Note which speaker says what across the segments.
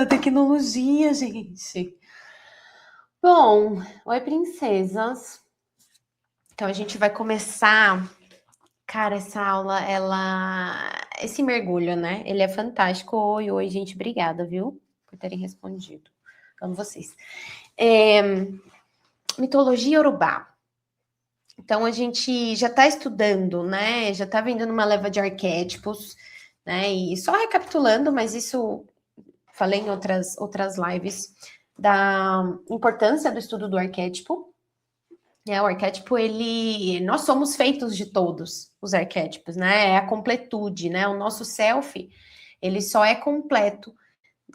Speaker 1: Tecnologia, gente. Bom, oi, princesas. Então, a gente vai começar. Cara, essa aula, esse mergulho, né? Ele é fantástico. Oi, gente. Obrigada, viu? Por terem respondido. Amo vocês. Mitologia Yorubá. Então, a gente já está estudando, né? Já está vendo numa leva de arquétipos, né? E só recapitulando, mas isso falei em outras lives, da importância do estudo do arquétipo. O arquétipo, nós somos feitos de todos os arquétipos, né? É a completude, né? O nosso self, ele só é completo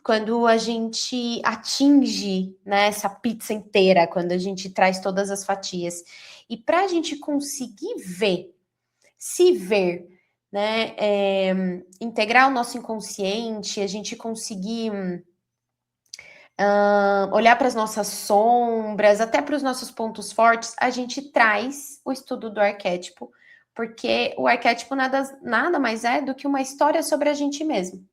Speaker 1: quando a gente atinge, né, essa pizza inteira, quando a gente traz todas as fatias. E para a gente conseguir se ver, né, integrar o nosso inconsciente, a gente conseguir olhar para as nossas sombras, até para os nossos pontos fortes, a gente traz o estudo do arquétipo, porque o arquétipo nada mais é do que uma história sobre a gente mesmo.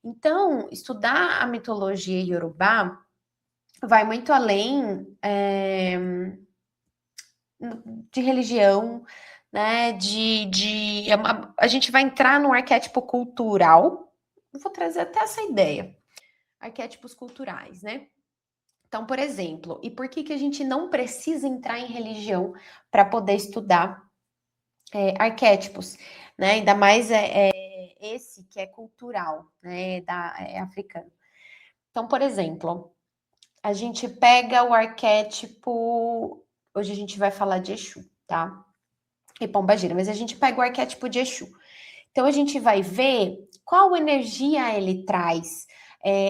Speaker 1: Então, estudar a mitologia iorubá vai muito além de religião, né? A gente vai entrar num arquétipo cultural. Eu vou trazer até essa ideia. Arquétipos culturais, né? Então, por exemplo, e por que a gente não precisa entrar em religião para poder estudar arquétipos, né? Ainda mais esse que é cultural, né? É africano. Então, por exemplo, a gente pega o arquétipo. Hoje a gente vai falar de Exu, tá? E Pombagira, mas a gente pega o arquétipo de Exu. Então a gente vai ver qual energia ele traz,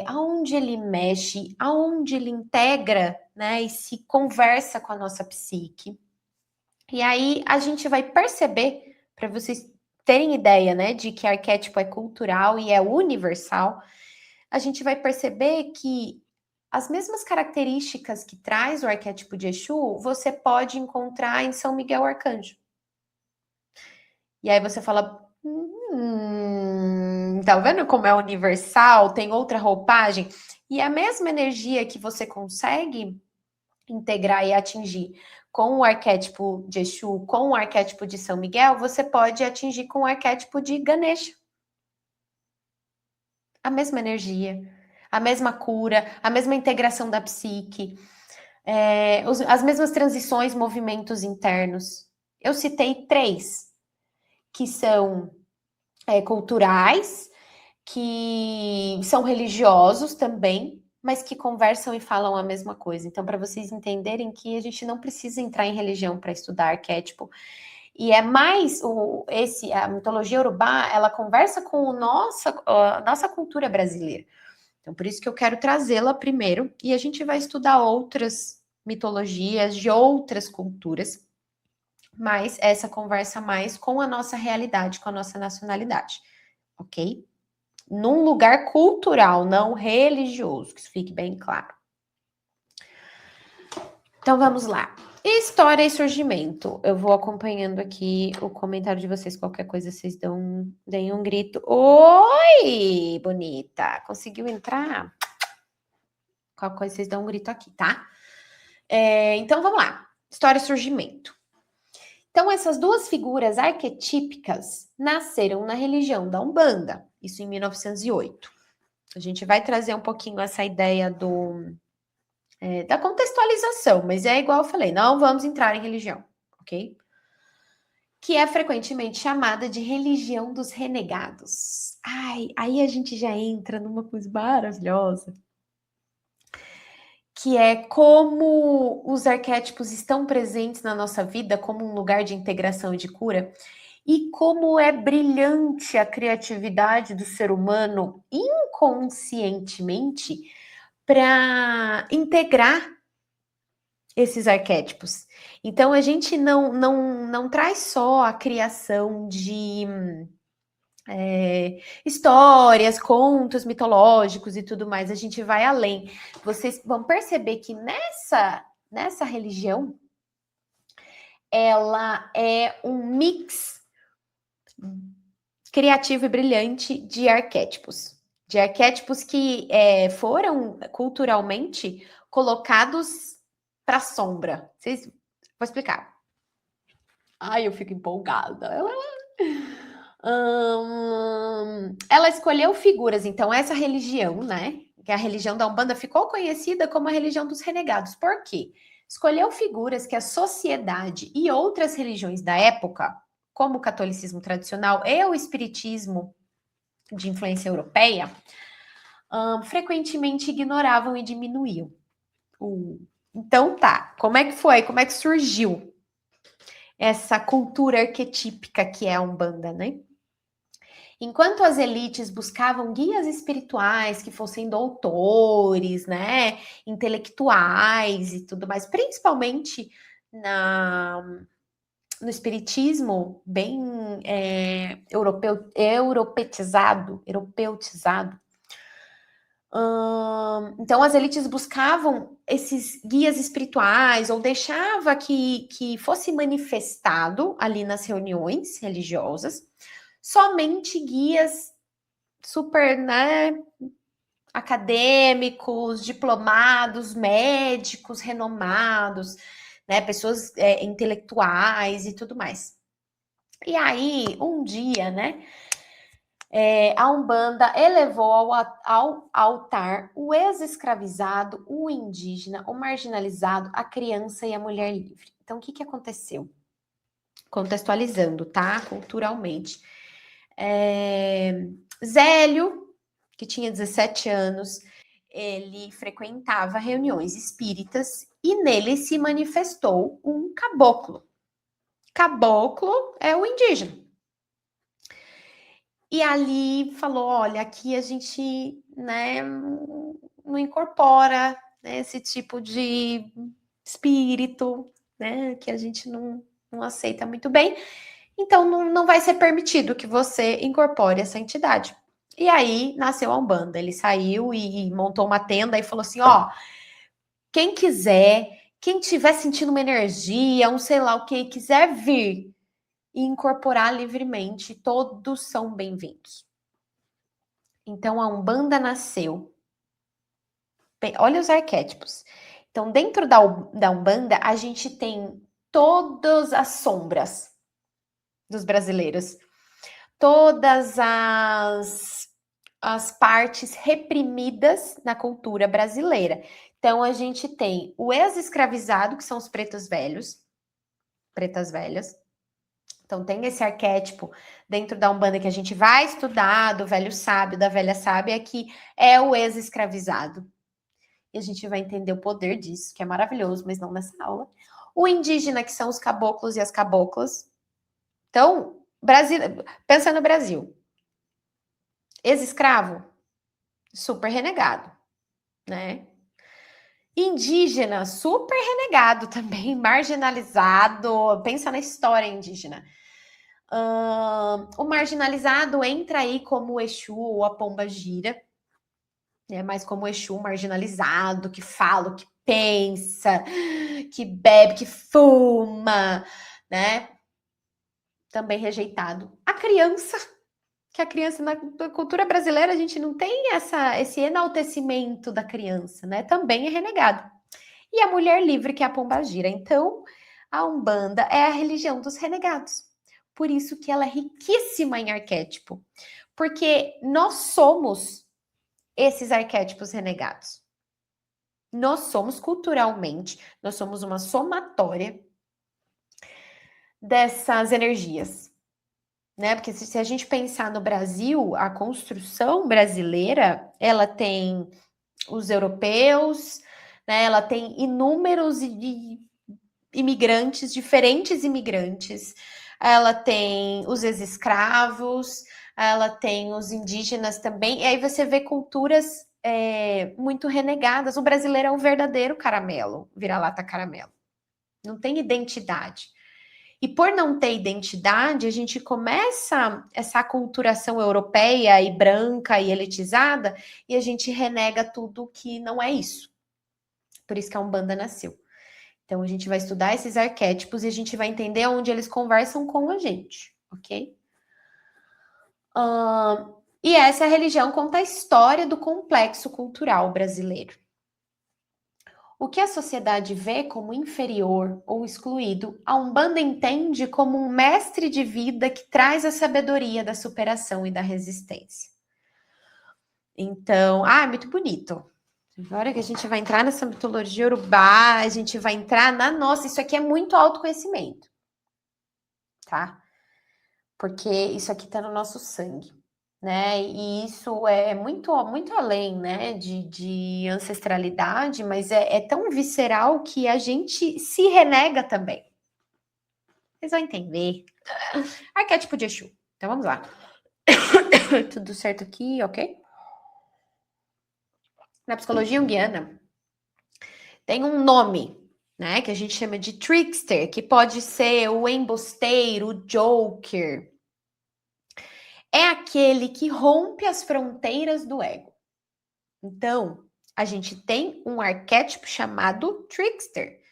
Speaker 1: aonde ele mexe, aonde ele integra, né, e se conversa com a nossa psique. E aí a gente vai perceber, para vocês terem ideia, né, de que arquétipo é cultural e é universal, a gente vai perceber que as mesmas características que traz o arquétipo de Exu, você pode encontrar em São Miguel Arcanjo. E aí você fala, tá vendo como é universal? Tem outra roupagem? E a mesma energia que você consegue integrar e atingir com o arquétipo de Exu, com o arquétipo de São Miguel, você pode atingir com o arquétipo de Ganesha. A mesma energia, a mesma cura, a mesma integração da psique, as mesmas transições, movimentos internos. Eu citei 3 que são culturais, que são religiosos também, mas que conversam e falam a mesma coisa. Então, para vocês entenderem que a gente não precisa entrar em religião para estudar arquétipo. E é mais a mitologia urubá, ela conversa com a nossa cultura brasileira. Então, por isso que eu quero trazê-la primeiro, e a gente vai estudar outras mitologias de outras culturas, mas essa conversa mais com a nossa realidade, com a nossa nacionalidade, ok? Num lugar cultural, não religioso, que isso fique bem claro. Então vamos lá. História e surgimento. Eu vou acompanhando aqui o comentário de vocês. Qualquer coisa, vocês deem um grito. Oi, bonita! Conseguiu entrar? Qualquer coisa, vocês dão um grito aqui, tá? Então vamos lá. História e surgimento. Então, essas 2 figuras arquetípicas nasceram na religião da Umbanda, isso em 1908. A gente vai trazer um pouquinho essa ideia da contextualização, mas é igual eu falei, não vamos entrar em religião, ok? Que é frequentemente chamada de religião dos renegados. Ai, aí a gente já entra numa coisa maravilhosa, que é como os arquétipos estão presentes na nossa vida como um lugar de integração e de cura, e como é brilhante a criatividade do ser humano inconscientemente para integrar esses arquétipos. Então a gente não traz só a criação de histórias, contos mitológicos e tudo mais, a gente vai além. Vocês vão perceber que nessa religião ela é um mix criativo e brilhante de arquétipos. de arquétipos que foram culturalmente colocados para a sombra. Vou explicar. Ai, eu fico empolgada. Ela escolheu figuras, então essa religião, né? Que a religião da Umbanda ficou conhecida como a religião dos renegados. Por quê? Escolheu figuras que a sociedade e outras religiões da época, como o catolicismo tradicional e o espiritismo de influência europeia, frequentemente ignoravam e diminuíam. Então tá, como é que foi? Como é que surgiu essa cultura arquetípica que é a Umbanda, né? Enquanto as elites buscavam guias espirituais que fossem doutores, né, intelectuais e tudo mais, principalmente no espiritismo bem europeutizado. Então as elites buscavam esses guias espirituais ou deixava que fosse manifestado ali nas reuniões religiosas somente guias super, né, acadêmicos, diplomados, médicos renomados, né, pessoas intelectuais e tudo mais. E aí, um dia, né, a Umbanda elevou ao altar o ex-escravizado, o indígena, o marginalizado, a criança e a mulher livre. Então, o que aconteceu? Contextualizando, tá? Culturalmente. Zélio, que tinha 17 anos, ele frequentava reuniões espíritas e nele se manifestou um caboclo. Caboclo é o indígena. E ali falou: olha, aqui a gente, né, não incorpora, né, esse tipo de espírito, né, que a gente não aceita muito bem. Então não vai ser permitido que você incorpore essa entidade. E aí nasceu a Umbanda. Ele saiu e montou uma tenda e falou assim: ó, quem quiser, quem tiver sentindo uma energia, um sei lá o que, quiser vir e incorporar livremente, todos são bem-vindos. Então a Umbanda nasceu. Olha os arquétipos. Então, dentro da Umbanda, a gente tem todas as sombras dos brasileiros, todas as partes reprimidas na cultura brasileira. Então, a gente tem o ex-escravizado, que são os pretos velhos, pretas velhas. Então, tem esse arquétipo dentro da Umbanda que a gente vai estudar, do velho sábio, da velha sábia, que é o ex-escravizado. E a gente vai entender o poder disso, que é maravilhoso, mas não nessa aula. O indígena, que são os caboclos e as caboclas. Então, Brasil, pensa no Brasil. Ex-escravo, super renegado, né? Indígena, super renegado também, marginalizado. Pensa na história indígena. O marginalizado entra aí como o Exu ou a Pombagira, né? Mas como o Exu marginalizado, que fala, que pensa, que bebe, que fuma, né? Também rejeitado. A criança, que a criança na cultura brasileira a gente não tem esse enaltecimento da criança, né? Também é renegado. E a mulher livre, que é a Pombagira. Então, a Umbanda é a religião dos renegados. Por isso que ela é riquíssima em arquétipo. Porque nós somos esses arquétipos renegados. Nós somos culturalmente, nós somos uma somatória dessas energias, né? Porque se a gente pensar no Brasil, a construção brasileira, ela tem os europeus, né? Ela tem inúmeros imigrantes, diferentes imigrantes. Ela tem os ex-escravos, ela tem os indígenas também. E aí você vê culturas muito renegadas. O brasileiro é um verdadeiro caramelo, vira-lata caramelo. Não tem identidade. E por não ter identidade, a gente começa essa aculturação europeia e branca e elitizada e a gente renega tudo que não é isso. Por isso que a Umbanda nasceu. Então, a gente vai estudar esses arquétipos e a gente vai entender onde eles conversam com a gente, ok? E essa religião conta a história do complexo cultural brasileiro. O que a sociedade vê como inferior ou excluído, a Umbanda entende como um mestre de vida que traz a sabedoria da superação e da resistência. Então, é muito bonito. Agora que a gente vai entrar nessa mitologia urubá, a gente vai entrar na nossa. Isso aqui é muito autoconhecimento, tá? Porque isso aqui tá no nosso sangue, né? E isso é muito, muito além, né? De ancestralidade, mas é tão visceral que a gente se renega também. Vocês vão entender. Arquétipo de Exu. Então vamos lá. Tudo certo aqui, ok? Na psicologia junguiana, tem um nome, né, que a gente chama de trickster, que pode ser o embusteiro, o joker. É aquele que rompe as fronteiras do ego. Então, a gente tem um arquétipo chamado trickster,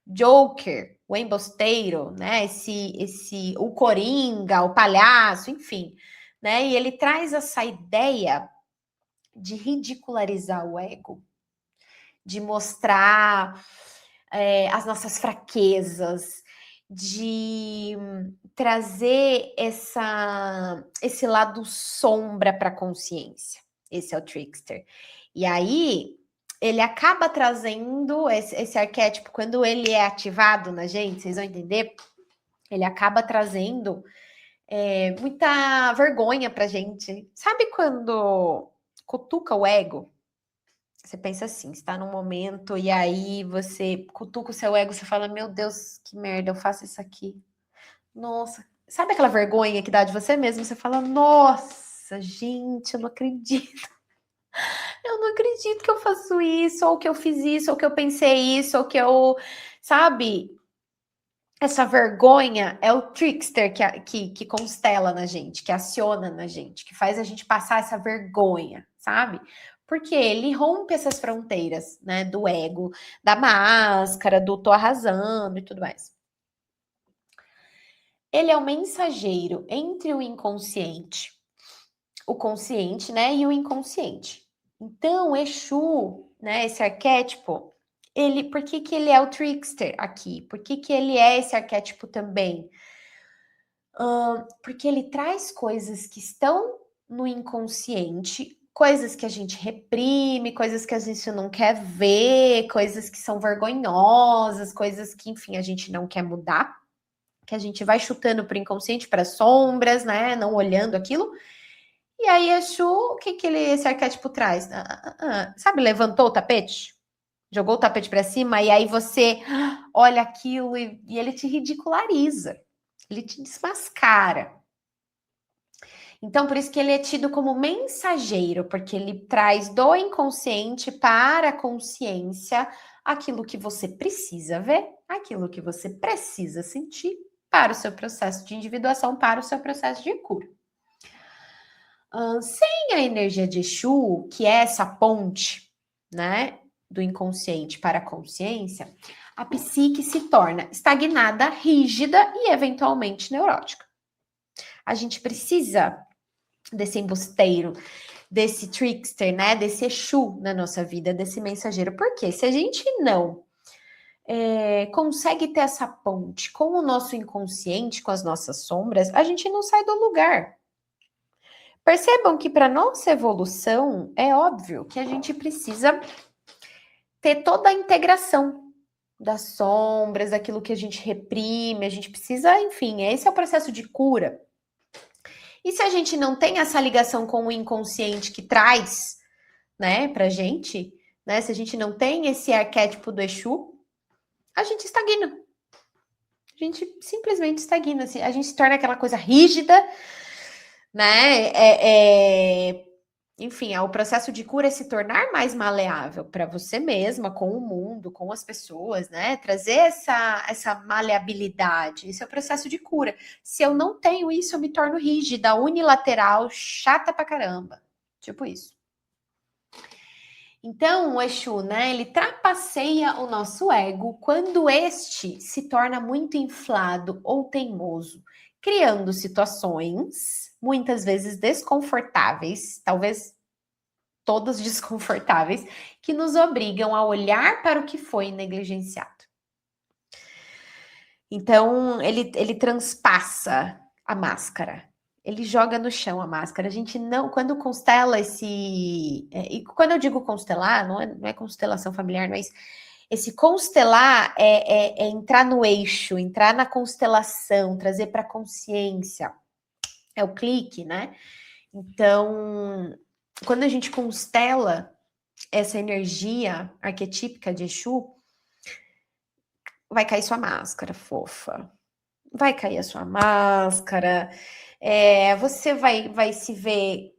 Speaker 1: joker, o embusteiro, né, o coringa, o palhaço, enfim, né? E ele traz essa ideia de ridicularizar o ego, de mostrar as nossas fraquezas, de trazer esse lado sombra para a consciência. Esse é o trickster. E aí, ele acaba trazendo esse arquétipo, quando ele é ativado na gente, vocês vão entender, ele acaba trazendo muita vergonha pra gente. Sabe quando cutuca o ego? Você pensa assim, está num momento e aí você cutuca o seu ego, você fala, meu Deus, que merda, eu faço isso aqui. Nossa, sabe aquela vergonha que dá de você mesmo? Você fala, nossa, gente, eu não acredito. Eu não acredito que eu faço isso, ou que eu fiz isso, ou que eu pensei isso, ou que eu, sabe? Essa vergonha é o trickster que constela na gente, que aciona na gente, que faz a gente passar essa vergonha, sabe? Porque ele rompe essas fronteiras, né? Do ego, da máscara, do tô arrasando e tudo mais. Ele é o mensageiro entre o inconsciente, o consciente, né? E o inconsciente. Então, Exu, né? Esse arquétipo, por que ele é o trickster aqui? Por que ele é esse arquétipo também? Porque ele traz coisas que estão no inconsciente, coisas que a gente reprime, coisas que a gente não quer ver, coisas que são vergonhosas, coisas que, enfim, a gente não quer mudar, que a gente vai chutando para o inconsciente, para sombras, né? Não olhando aquilo. E aí, Exu, o que esse arquétipo traz? Sabe, levantou o tapete? Jogou o tapete para cima e aí você olha aquilo e ele te ridiculariza. Ele te desmascara. Então, por isso que ele é tido como mensageiro, porque ele traz do inconsciente para a consciência aquilo que você precisa ver, aquilo que você precisa sentir para o seu processo de individuação, para o seu processo de cura. Sem a energia de Exu, que é essa ponte, né, do inconsciente para a consciência, a psique se torna estagnada, rígida e eventualmente neurótica. A gente precisa desse embusteiro, desse trickster, né? Desse Exu na nossa vida, desse mensageiro. Porque se a gente não consegue ter essa ponte com o nosso inconsciente, com as nossas sombras, a gente não sai do lugar. Percebam que para nossa evolução, é óbvio que a gente precisa ter toda a integração das sombras, daquilo que a gente reprime, a gente precisa, enfim, esse é o processo de cura. E se a gente não tem essa ligação com o inconsciente que traz, né, pra gente, né, se a gente não tem esse arquétipo do Exu, a gente estagna. A gente simplesmente estagna, assim, a gente se torna aquela coisa rígida, né, enfim, o processo de cura é se tornar mais maleável para você mesma, com o mundo, com as pessoas, né? Trazer essa maleabilidade. Esse é o processo de cura. Se eu não tenho isso, eu me torno rígida, unilateral, chata pra caramba. Tipo isso. Então, o Exu, né, ele trapaceia o nosso ego quando este se torna muito inflado ou teimoso, criando situações, muitas vezes desconfortáveis, talvez todas desconfortáveis, que nos obrigam a olhar para o que foi negligenciado. Então, ele transpassa a máscara. Ele joga no chão a máscara. A gente não, quando constela e quando eu digo constelar, não é constelação familiar, mas esse constelar é entrar no eixo, entrar na constelação, trazer para a consciência. É o clique, né? Então, quando a gente constela essa energia arquetípica de Exu, vai cair sua máscara, fofa. Vai cair a sua máscara. Você vai se ver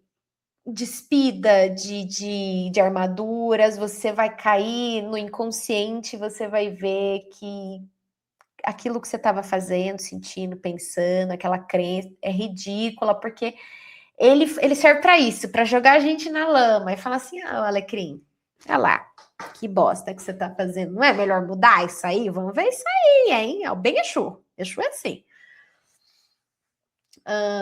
Speaker 1: despida de armaduras, você vai cair no inconsciente, você vai ver que aquilo que você estava fazendo, sentindo, pensando, aquela crença é ridícula, porque ele serve para isso, para jogar a gente na lama e falar assim: ah, Alecrim, olha lá, que bosta que você tá fazendo. Não é melhor mudar isso aí? Vamos ver isso aí, hein? É o bem Exu. Exu é assim.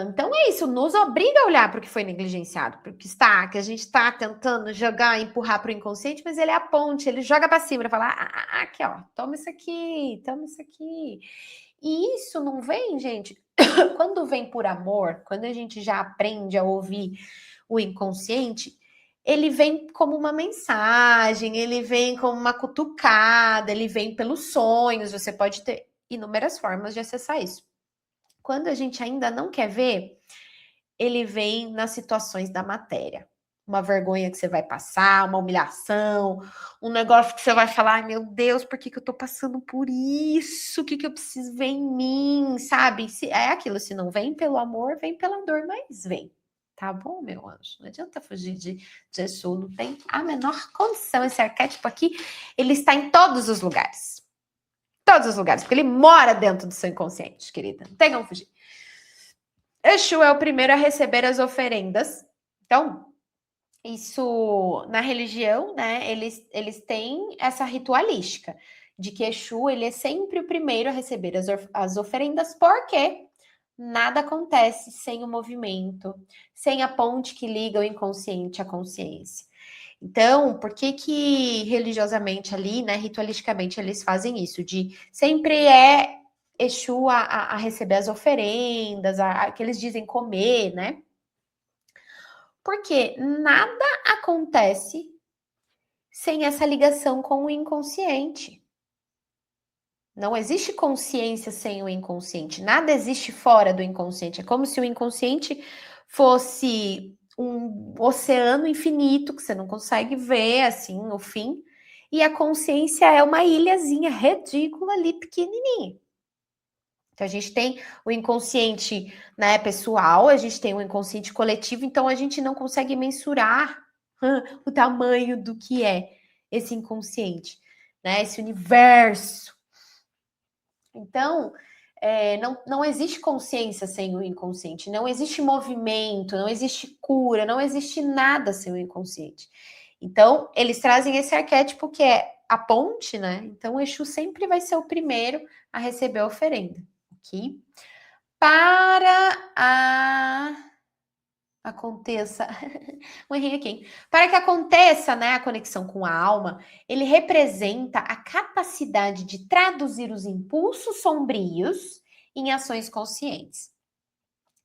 Speaker 1: Então é isso, nos obriga a olhar para o que foi negligenciado, para o que a gente está tentando jogar, empurrar para o inconsciente, mas ele é a ponte, ele joga para cima, para falar: aqui, ó, toma isso aqui, toma isso aqui. E isso não vem, gente, quando vem por amor, quando a gente já aprende a ouvir o inconsciente, ele vem como uma mensagem, ele vem como uma cutucada, ele vem pelos sonhos, você pode ter inúmeras formas de acessar isso. Quando a gente ainda não quer ver, ele vem nas situações da matéria. Uma vergonha que você vai passar, uma humilhação, um negócio que você vai falar: ai meu Deus, por que eu tô passando por isso? O que eu preciso ver em mim, sabe? É aquilo, se não vem pelo amor, vem pela dor, mas vem. Tá bom, meu anjo? Não adianta fugir de Exu, não tem a menor condição. Esse arquétipo aqui, ele está em todos os lugares. Todos os lugares, porque ele mora dentro do seu inconsciente, querida. Não tem como fugir. Exu é o primeiro a receber as oferendas. Então, isso na religião, né? Eles têm essa ritualística de que Exu ele é sempre o primeiro a receber as oferendas, porque nada acontece sem o movimento, sem a ponte que liga o inconsciente à consciência. Então, por que religiosamente ali, né, ritualisticamente, eles fazem isso? De sempre é Exu a receber as oferendas, que eles dizem comer, né? Porque nada acontece sem essa ligação com o inconsciente. Não existe consciência sem o inconsciente. Nada existe fora do inconsciente. É como se o inconsciente fosse um oceano infinito que você não consegue ver assim o fim. E a consciência é uma ilhazinha ridícula ali, pequenininha. Então a gente tem o inconsciente, né, pessoal, a gente tem o inconsciente coletivo, então a gente não consegue mensurar o tamanho do que é esse inconsciente, né, esse universo. Então, não existe consciência sem o inconsciente, não existe movimento, não existe cura, não existe nada sem o inconsciente. Então, eles trazem esse arquétipo que é a ponte, né? Então, o Exu sempre vai ser o primeiro a receber a oferenda, ok? Para aconteça um errinho aqui. Para que aconteça, né, a conexão com a alma, ele representa a capacidade de traduzir os impulsos sombrios em ações conscientes.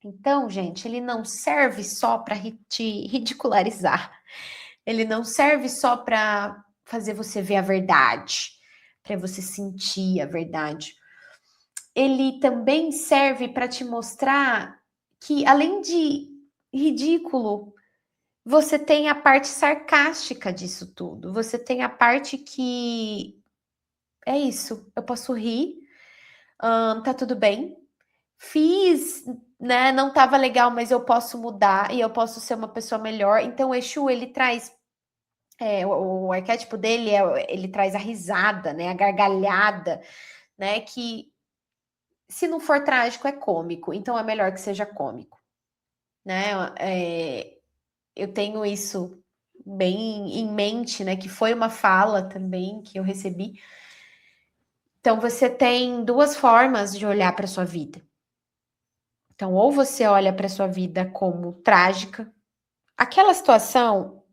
Speaker 1: Então, gente, ele não serve só para te ridicularizar. Ele não serve só para fazer você ver a verdade, para você sentir a verdade. Ele também serve para te mostrar que, além de ridículo, você tem a parte sarcástica disso tudo. Você tem a parte que é isso. Eu posso rir, tá tudo bem. Fiz, né? Não tava legal, mas eu posso mudar e eu posso ser uma pessoa melhor. Então, o Exu, ele traz o arquétipo dele, ele traz a risada, né? A gargalhada, né? Que se não for trágico, é cômico. Então, é melhor que seja cômico, né? Eu tenho isso bem em mente, né? Que foi uma fala também que eu recebi. Então, você tem duas formas de olhar para sua vida. Então, ou você olha para sua vida como trágica, aquela situação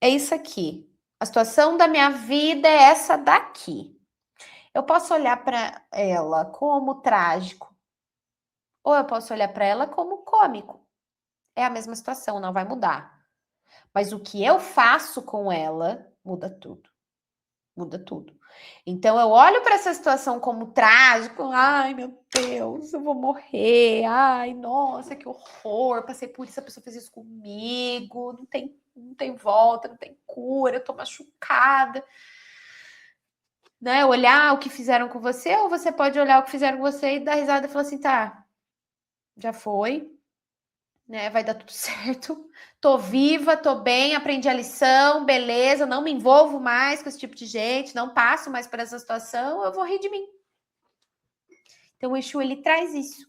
Speaker 1: é isso aqui. A situação da minha vida é essa daqui. Eu posso olhar para ela como trágico, ou eu posso olhar para ela como cômico. É a mesma situação, não vai mudar. Mas o que eu faço com ela muda tudo. Muda tudo. Então eu olho para essa situação como trágico, ai meu Deus, eu vou morrer, ai nossa, que horror, passei por isso, a pessoa fez isso comigo, não tem volta, não tem cura, eu tô machucada. Né? Olhar o que fizeram com você, ou você pode olhar o que fizeram com você e dar risada e falar assim, tá, já foi, né? Vai dar tudo certo. Tô viva, tô bem, aprendi a lição, beleza, não me envolvo mais com esse tipo de gente, não passo mais por essa situação, eu vou rir de mim. Então o Exu, ele traz isso.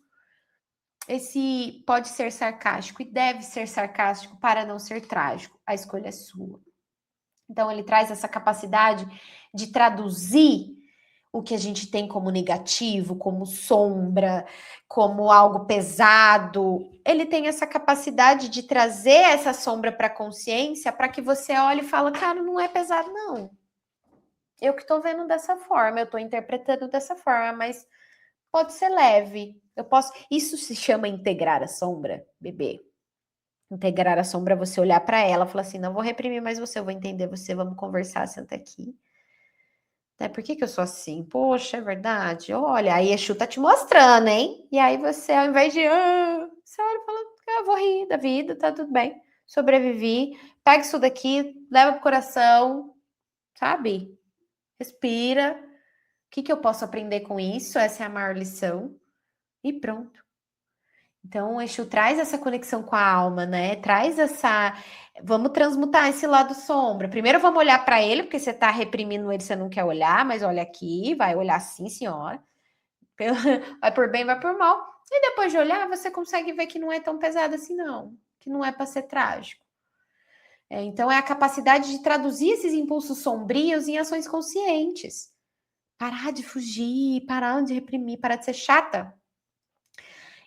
Speaker 1: Esse pode ser sarcástico e deve ser sarcástico para não ser trágico. A escolha é sua. Então ele traz essa capacidade de traduzir o que a gente tem como negativo, como sombra, como algo pesado. Ele tem essa capacidade de trazer essa sombra para a consciência para que você olhe e fale, cara, não é pesado, não. Eu que estou vendo dessa forma, eu estou interpretando dessa forma, mas pode ser leve. Eu posso. Isso se chama integrar a sombra, bebê. Integrar a sombra é você olhar para ela e falar assim: não vou reprimir mais você, eu vou entender você, vamos conversar, senta aqui. Por que eu sou assim? Poxa, é verdade. Olha, aí Exu tá te mostrando, hein? E aí você, ao invés de... você olha e fala, eu vou rir da vida, tá tudo bem. Sobrevivi. Pega isso daqui, leva pro coração, sabe? Respira. O que eu posso aprender com isso? Essa é a maior lição. E pronto. Então, o Exu traz essa conexão com a alma, né? Traz essa... Vamos transmutar esse lado sombra. Primeiro vamos olhar para ele, porque você está reprimindo ele, você não quer olhar, mas olha aqui, vai olhar sim, senhora. Vai por bem, vai por mal. E depois de olhar, você consegue ver que não é tão pesado assim, não. Que não é para ser trágico. Então, é a capacidade de traduzir esses impulsos sombrios em ações conscientes. Parar de fugir, parar de reprimir, parar de ser chata.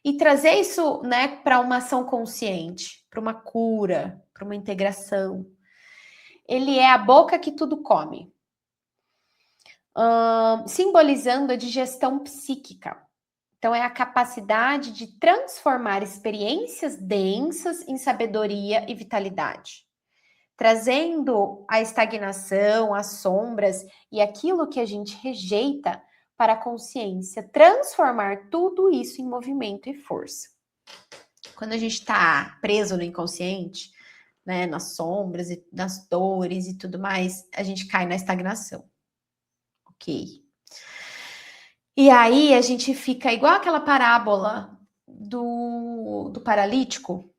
Speaker 1: E trazer isso, né, para uma ação consciente, para uma cura, para uma integração. Ele é a boca que tudo come. Simbolizando a digestão psíquica. Então, é a capacidade de transformar experiências densas em sabedoria e vitalidade. Trazendo a estagnação, as sombras e aquilo que a gente rejeita para a consciência, transformar tudo isso em movimento e força. Quando a gente está preso no inconsciente, né, nas sombras e nas dores e tudo mais, a gente cai na estagnação. Ok. E aí a gente fica igual aquela parábola do paralítico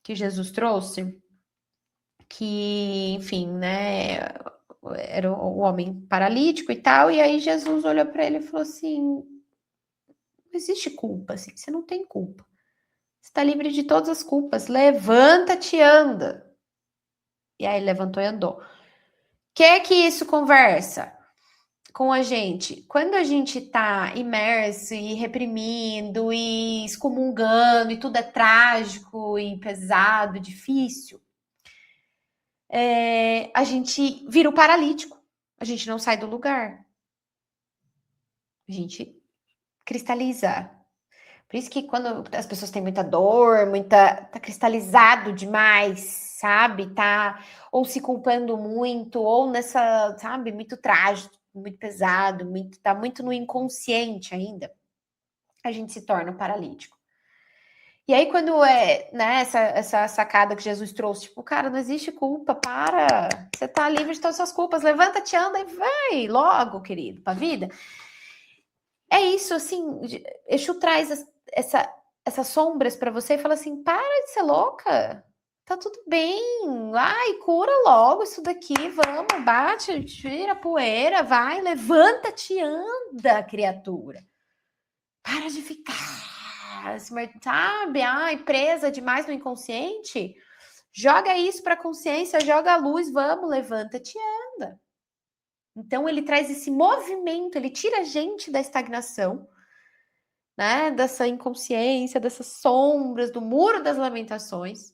Speaker 1: que Jesus trouxe, que, enfim, né, era o homem paralítico e tal, e aí Jesus olhou para ele e falou assim, não existe culpa, assim, você não tem culpa. Você está livre de todas as culpas. Levanta-te e anda. E aí levantou e andou. O que isso conversa com a gente? Quando a gente está imerso e reprimindo e excomungando e tudo é trágico e pesado, difícil, a gente vira o paralítico. A gente não sai do lugar. A gente cristaliza. Por isso que quando as pessoas têm muita dor, tá cristalizado demais, sabe? Tá ou se culpando muito, ou nessa, sabe, muito trágico, muito pesado, tá muito no inconsciente ainda. A gente se torna paralítico. E aí, quando né, essa sacada que Jesus trouxe, tipo, cara, não existe culpa, para. Você tá livre de todas as suas culpas, levanta-te, anda e vai logo, querido, pra vida. É isso, assim, Exu traz essas sombras para você e fala assim, para de ser louca, tá tudo bem, ai, cura logo isso daqui, vamos, bate, tira a poeira, vai, levanta-te, anda, criatura. Para de ficar, sabe, ai, presa demais no inconsciente, joga isso para a consciência, joga a luz, vamos, levanta-te, anda. Então ele traz esse movimento, ele tira a gente da estagnação, né, dessa inconsciência, dessas sombras, do muro das lamentações,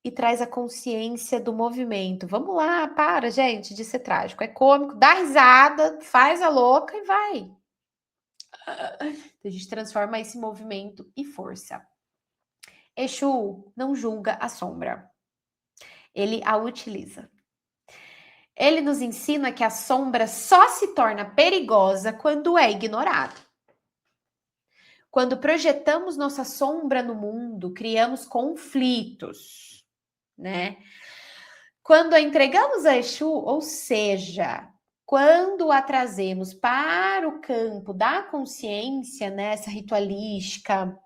Speaker 1: e traz a consciência do movimento. Vamos lá, para, gente, de ser trágico. É cômico, dá risada, faz a louca e vai. A gente transforma esse movimento em força. Exu não julga a sombra. Ele a utiliza. Ele nos ensina que a sombra só se torna perigosa quando é ignorada. Quando projetamos nossa sombra no mundo, criamos conflitos, né? Quando a entregamos a Exu, ou seja, quando a trazemos para o campo da consciência, né, essa ritualística,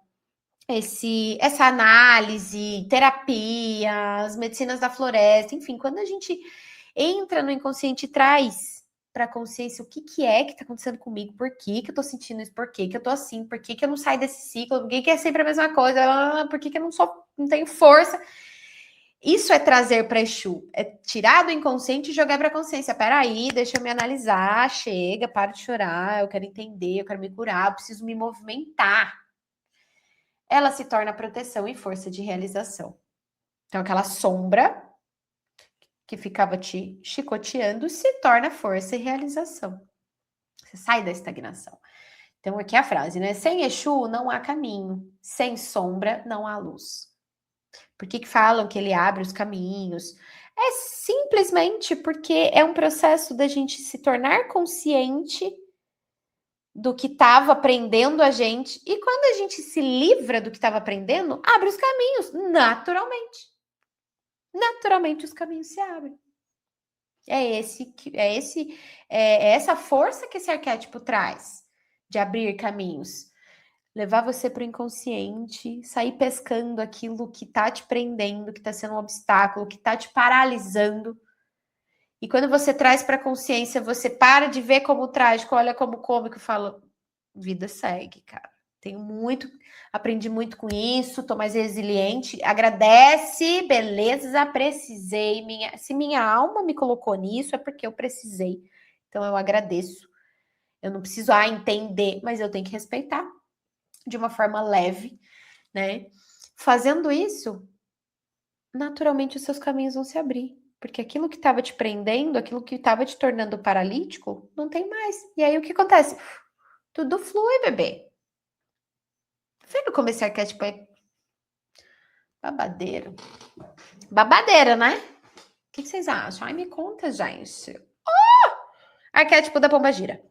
Speaker 1: essa análise, terapia, as medicinas da floresta, enfim, quando a gente entra no inconsciente e traz para a consciência o que é que está acontecendo comigo, por que eu estou sentindo isso, por que eu estou assim, por que eu não saio desse ciclo, por que é sempre a mesma coisa, por que eu não tenho força. Isso é trazer para Exu, é tirar do inconsciente e jogar para a consciência. Peraí, deixa eu me analisar, chega, para de chorar, eu quero entender, eu quero me curar, eu preciso me movimentar. Ela se torna proteção e força de realização. Então, aquela sombra que ficava te chicoteando se torna força e realização. Você sai da estagnação. Então, aqui é a frase, né? Sem Exu não há caminho, sem sombra não há luz. Por que falam que ele abre os caminhos? É simplesmente porque é um processo da gente se tornar consciente do que estava prendendo a gente, e quando a gente se livra do que estava prendendo, abre os caminhos, naturalmente. Naturalmente os caminhos se abrem. É essa força que esse arquétipo traz de abrir caminhos. Levar você para o inconsciente, sair pescando aquilo que está te prendendo, que está sendo um obstáculo, que está te paralisando. E quando você traz para a consciência, você para de ver como trágico, olha como cômico e fala, vida segue, cara. Aprendi muito com isso, tô mais resiliente. Agradece, beleza, precisei. Se minha alma me colocou nisso, é porque eu precisei. Então eu agradeço. Eu não preciso entender, mas eu tenho que respeitar de uma forma leve, né? Fazendo isso, naturalmente os seus caminhos vão se abrir. Porque aquilo que estava te prendendo, aquilo que estava te tornando paralítico, não tem mais. E aí o que acontece? Tudo flui, bebê. Vendo como esse arquétipo é babadeiro? Babadeira, né? O que vocês acham? Ai, me conta, gente. Arquétipo da pombagira.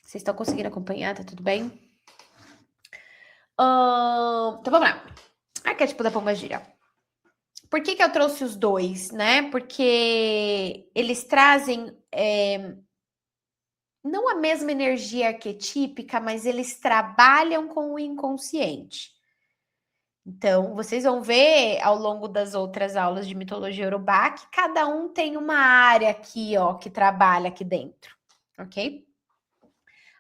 Speaker 1: Vocês estão conseguindo acompanhar? Tá tudo bem? Então vamos lá. Arquétipo da pombagira. Por que eu trouxe os dois, né? Porque eles trazem não a mesma energia arquetípica, mas eles trabalham com o inconsciente. Então, vocês vão ver ao longo das outras aulas de mitologia Yorubá que cada um tem uma área aqui, ó, que trabalha aqui dentro, ok?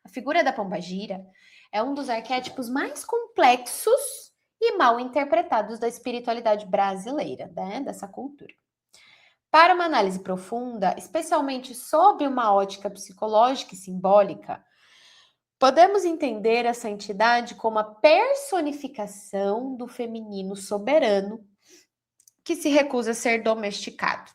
Speaker 1: A figura da pombagira é um dos arquétipos mais complexos e mal interpretados da espiritualidade brasileira, né, dessa cultura. Para uma análise profunda, especialmente sob uma ótica psicológica e simbólica, podemos entender essa entidade como a personificação do feminino soberano que se recusa a ser domesticado.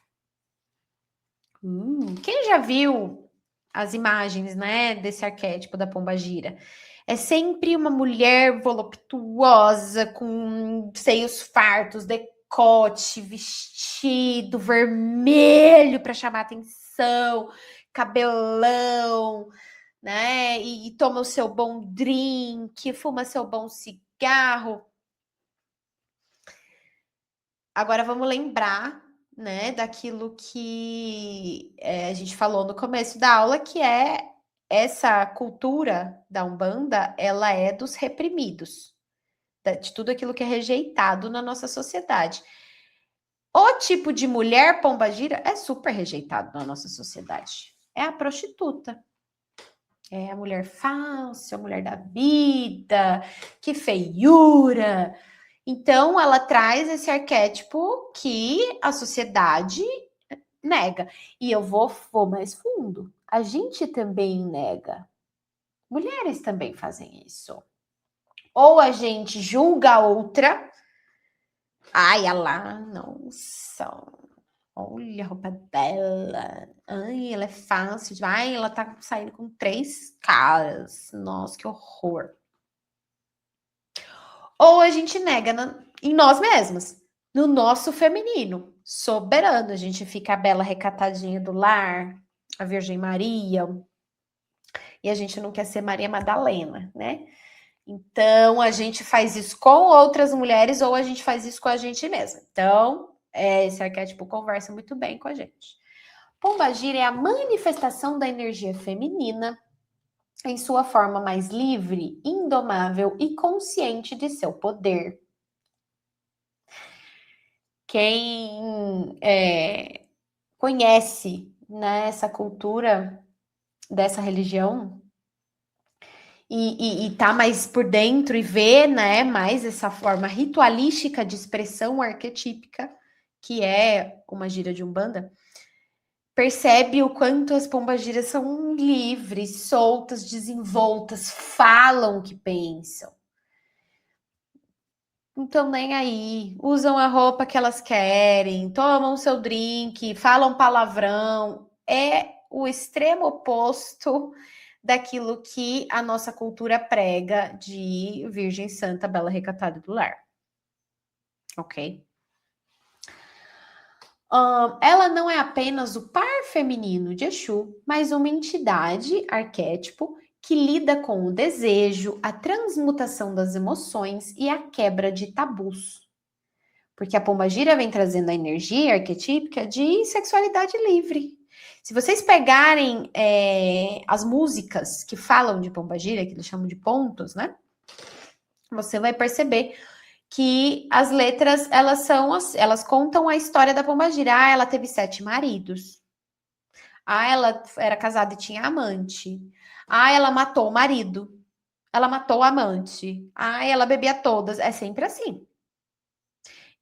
Speaker 1: Quem já viu as imagens, né, desse arquétipo da pombagira? É sempre uma mulher voluptuosa, com seios fartos, decote, vestido vermelho para chamar atenção, cabelão, né? E toma o seu bom drink, fuma seu bom cigarro. Agora vamos lembrar, né, daquilo que a gente falou no começo da aula, que é essa cultura da Umbanda, ela é dos reprimidos, de tudo aquilo que é rejeitado na nossa sociedade. O tipo de mulher pombagira é super rejeitado na nossa sociedade. É a prostituta. É a mulher falsa, a mulher da vida, que feiura. Então, ela traz esse arquétipo que a sociedade nega. E eu vou mais fundo. A gente também nega. Mulheres também fazem isso. Ou a gente julga a outra. Ai, ela lá, nossa, olha a roupa dela. Ai, ela é fácil. Ai, ela tá saindo com 3 caras. Nossa, que horror. Ou a gente nega em nós mesmas, no nosso feminino, soberano. A gente fica a bela recatadinha do lar, a Virgem Maria, e a gente não quer ser Maria Madalena, né? Então, a gente faz isso com outras mulheres ou a gente faz isso com a gente mesma. Então, esse arquétipo conversa muito bem com a gente. Pombagira é a manifestação da energia feminina em sua forma mais livre, indomável e consciente de seu poder. Quem conhece, né, essa cultura dessa religião e tá mais por dentro e vê, né, mais essa forma ritualística de expressão arquetípica, que é uma gira de Umbanda, percebe o quanto as pombagiras são livres, soltas, desenvoltas, falam o que pensam. Não estão nem aí, usam a roupa que elas querem, tomam seu drink, falam palavrão. É o extremo oposto daquilo que a nossa cultura prega de Virgem Santa, Bela Recatada do Lar. Ok? Ela não é apenas o par feminino de Exu, mas uma entidade, arquétipo, que lida com o desejo, a transmutação das emoções e a quebra de tabus. Porque a pombagira vem trazendo a energia arquetípica de sexualidade livre. Se vocês pegarem as músicas que falam de pombagira, que eles chamam de pontos, né? Você vai perceber que as letras, elas contam a história da pombagira. Ah, ela teve 7 maridos. Ah, ela era casada e tinha amante. Ah, ela matou o marido. Ela matou o amante. Ah, ela bebia todas. É sempre assim.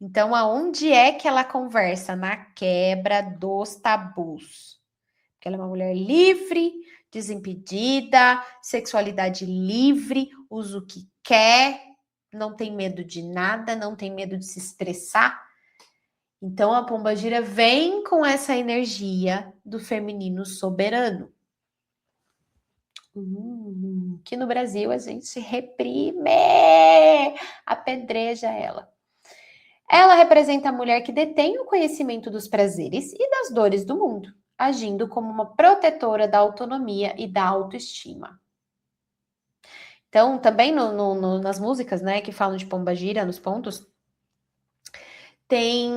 Speaker 1: Então, aonde é que ela conversa? Na quebra dos tabus. Porque ela é uma mulher livre, desimpedida, sexualidade livre, usa o que quer, não tem medo de nada, não tem medo de se estressar. Então, a pombagira vem com essa energia do feminino soberano. Que no Brasil a gente reprime, apedreja ela. Ela representa a mulher que detém o conhecimento dos prazeres e das dores do mundo, agindo como uma protetora da autonomia e da autoestima. Então, também nas músicas, né, que falam de pombagira, nos pontos, tem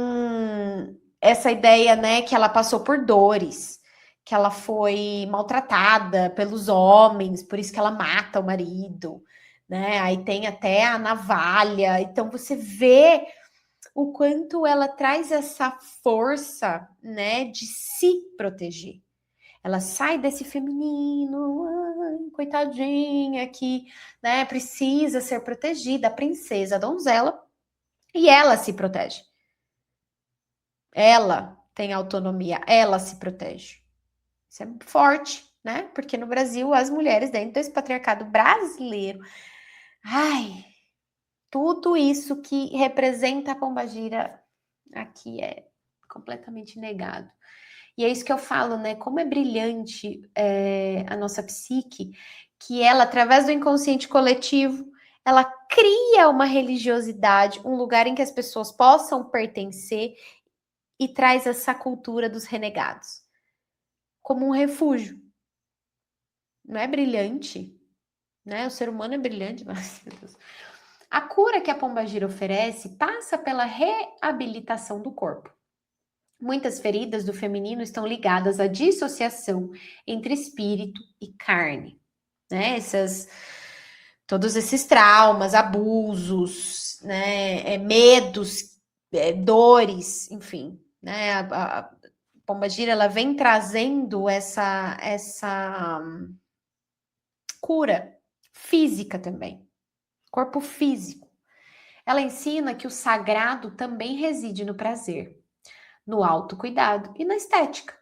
Speaker 1: essa ideia, né, que ela passou por dores, que ela foi maltratada pelos homens, por isso que ela mata o marido, né? Aí tem até a navalha. Então, você vê o quanto ela traz essa força, né, de se proteger. Ela sai desse feminino, coitadinha, que, né, precisa ser protegida, a princesa, a donzela, e ela se protege. Ela tem autonomia, ela se protege. Isso é forte, né? Porque no Brasil, as mulheres, dentro desse patriarcado brasileiro, ai, tudo isso que representa a pombagira aqui é completamente negado. E é isso que eu falo, né? Como é brilhante a nossa psique, que ela, através do inconsciente coletivo, ela cria uma religiosidade, um lugar em que as pessoas possam pertencer e traz essa cultura dos renegados como um refúgio. Não é brilhante, né? O ser humano é brilhante, mas meu Deus. A cura que a pombagira oferece passa pela reabilitação do corpo. Muitas feridas do feminino estão ligadas à dissociação entre espírito e carne, né? Todos esses traumas, abusos, né? Medos, dores, enfim, né? A pombagira ela vem trazendo essa cura física também, corpo físico. Ela ensina que o sagrado também reside no prazer, no autocuidado e na estética.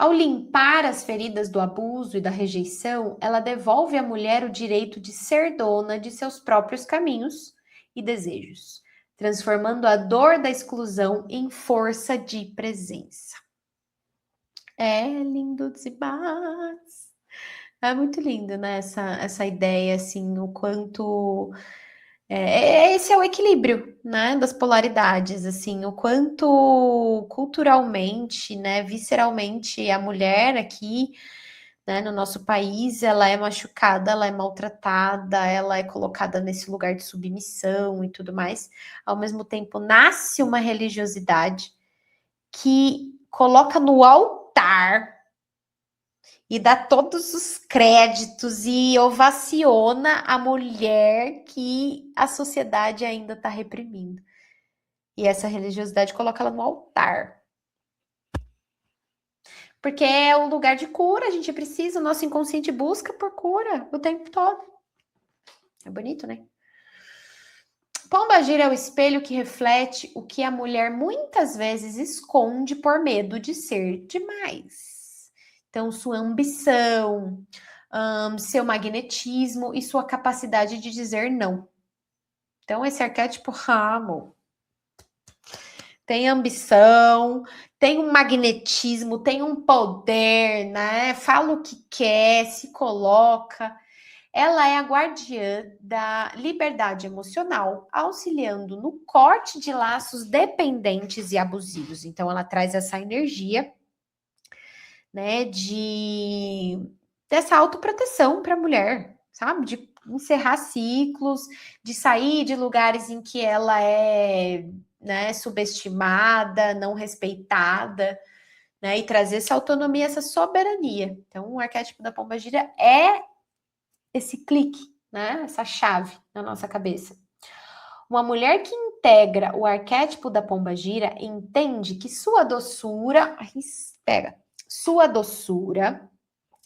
Speaker 1: Ao limpar as feridas do abuso e da rejeição, ela devolve à mulher o direito de ser dona de seus próprios caminhos e desejos, transformando a dor da exclusão em força de presença. É lindo demais. É muito lindo, né? Essa ideia, assim, o quanto. Esse é o equilíbrio, né? Das polaridades, assim, o quanto culturalmente, né? Visceralmente, a mulher aqui, né? No nosso país, ela é machucada, ela é maltratada, ela é colocada nesse lugar de submissão e tudo mais. Ao mesmo tempo, nasce uma religiosidade que coloca no altar e dá todos os créditos e ovaciona a mulher que a sociedade ainda está reprimindo. E essa religiosidade coloca ela no altar. Porque é um lugar de cura, a gente precisa, o nosso inconsciente busca por cura o tempo todo. É bonito, né? Pombagira é o espelho que reflete o que a mulher muitas vezes esconde por medo de ser demais. Então, sua ambição, seu magnetismo e sua capacidade de dizer não. Então, esse arquétipo ramo tem ambição, tem um magnetismo, tem um poder, né? Fala o que quer, se coloca. Ela é a guardiã da liberdade emocional, auxiliando no corte de laços dependentes e abusivos. Então, ela traz essa energia, né, dessa autoproteção para a mulher, sabe? De encerrar ciclos, de sair de lugares em que ela é, né, subestimada, não respeitada, né, e trazer essa autonomia, essa soberania. Então, o arquétipo da pombagira é esse clique, né, essa chave na nossa cabeça. Uma mulher que integra o arquétipo da pombagira entende que sua doçura, sua doçura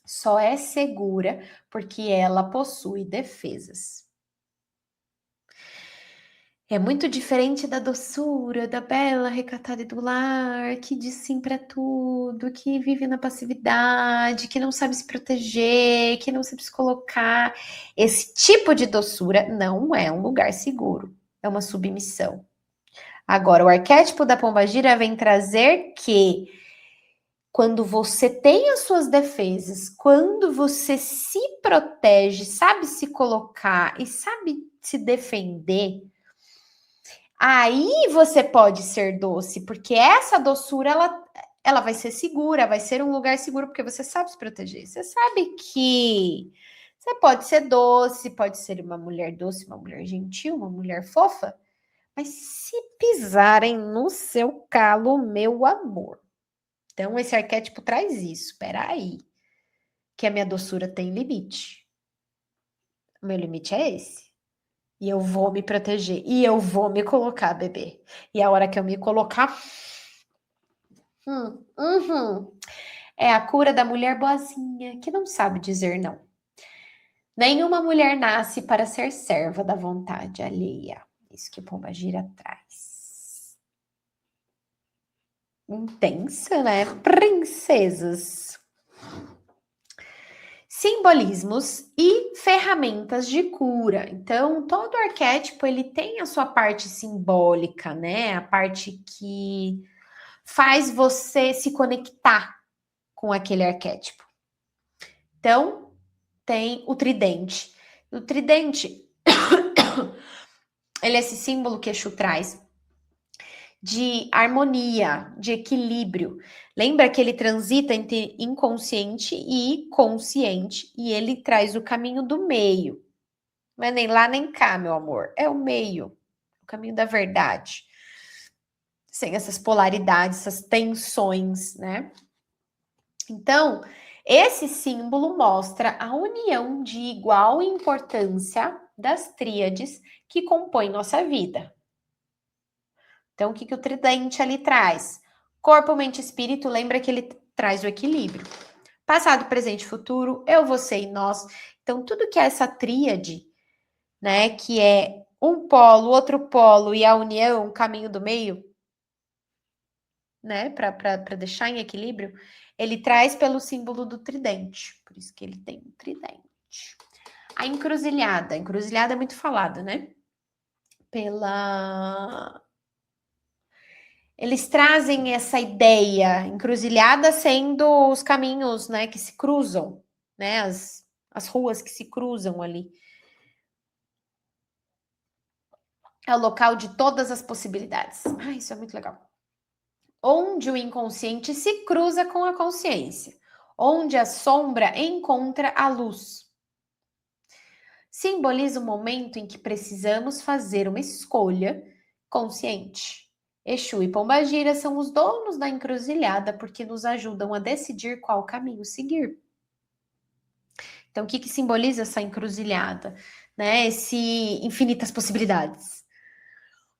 Speaker 1: só é segura porque ela possui defesas. É muito diferente da doçura, da bela recatada e do lar, que diz sim para tudo, que vive na passividade, que não sabe se proteger, que não sabe se colocar. Esse tipo de doçura não é um lugar seguro, é uma submissão. Agora, o arquétipo da pombagira vem trazer que quando você tem as suas defesas, quando você se protege, sabe se colocar e sabe se defender, aí você pode ser doce, porque essa doçura ela vai ser segura, vai ser um lugar seguro, porque você sabe se proteger. Você sabe que você pode ser doce, pode ser uma mulher doce, uma mulher gentil, uma mulher fofa, mas se pisarem no seu calo, meu amor. Então, esse arquétipo traz isso. Espera aí, que a minha doçura tem limite. O meu limite é esse. E eu vou me proteger. E eu vou me colocar, bebê. E a hora que eu me colocar. É a cura da mulher boazinha, que não sabe dizer não. Nenhuma mulher nasce para ser serva da vontade alheia. Isso que Pombagira traz. Intensa, né? Princesas. Simbolismos e ferramentas de cura. Então, todo arquétipo ele tem a sua parte simbólica, né? A parte que faz você se conectar com aquele arquétipo. Então, tem o tridente. O tridente, ele é esse símbolo que Exu traz de harmonia, de equilíbrio. Lembra que ele transita entre inconsciente e consciente e ele traz o caminho do meio. Não é nem lá nem cá, meu amor. É o meio, o caminho da verdade. Sem essas polaridades, essas tensões, né? Então, esse símbolo mostra a união de igual importância das tríades que compõem nossa vida. Então, o que o tridente ali traz? Corpo, mente e espírito, lembra que ele traz o equilíbrio. Passado, presente e futuro, eu, você e nós. Então, tudo que é essa tríade, né, que é um polo, outro polo e a união, o caminho do meio, né, para deixar em equilíbrio, ele traz pelo símbolo do tridente. Por isso que ele tem um tridente. A encruzilhada. A encruzilhada é muito falada, né? Eles trazem essa ideia, encruzilhada sendo os caminhos, né, que se cruzam, né, as ruas que se cruzam ali. É o local de todas as possibilidades. Ah, isso é muito legal. Onde o inconsciente se cruza com a consciência, onde a sombra encontra a luz. Simboliza o momento em que precisamos fazer uma escolha consciente. Exu e Pombagira são os donos da encruzilhada porque nos ajudam a decidir qual caminho seguir. Então, o que simboliza essa encruzilhada? Né? Esse infinitas possibilidades.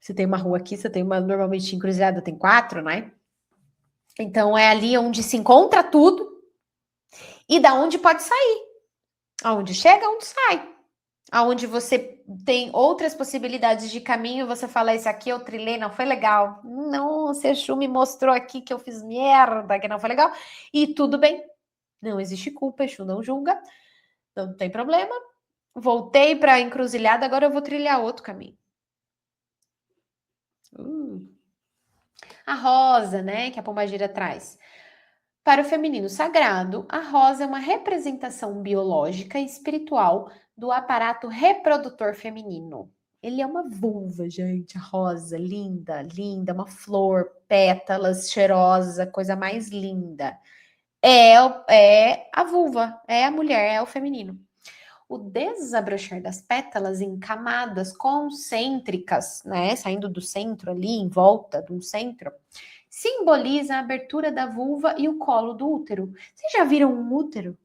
Speaker 1: Você tem uma rua aqui, você tem uma, normalmente encruzilhada tem 4, né? Então, é ali onde se encontra tudo e da onde pode sair. Aonde chega, onde sai. Aonde você tem outras possibilidades de caminho, você fala, esse aqui eu trilhei, não foi legal. Não, o Exu me mostrou aqui que eu fiz merda, que não foi legal. E tudo bem. Não existe culpa, Exu não julga. Não tem problema. Voltei para a encruzilhada, agora eu vou trilhar outro caminho. A rosa, né, que a pombagira traz. Para o feminino sagrado, a rosa é uma representação biológica e espiritual do aparato reprodutor feminino. Ele é uma vulva, gente, a rosa, linda, linda, uma flor, pétalas, cheirosa, coisa mais linda. É a vulva, é a mulher, é o feminino. O desabrochar das pétalas em camadas concêntricas, né, saindo do centro ali, em volta de um centro, simboliza a abertura da vulva e o colo do útero. Vocês já viram um útero?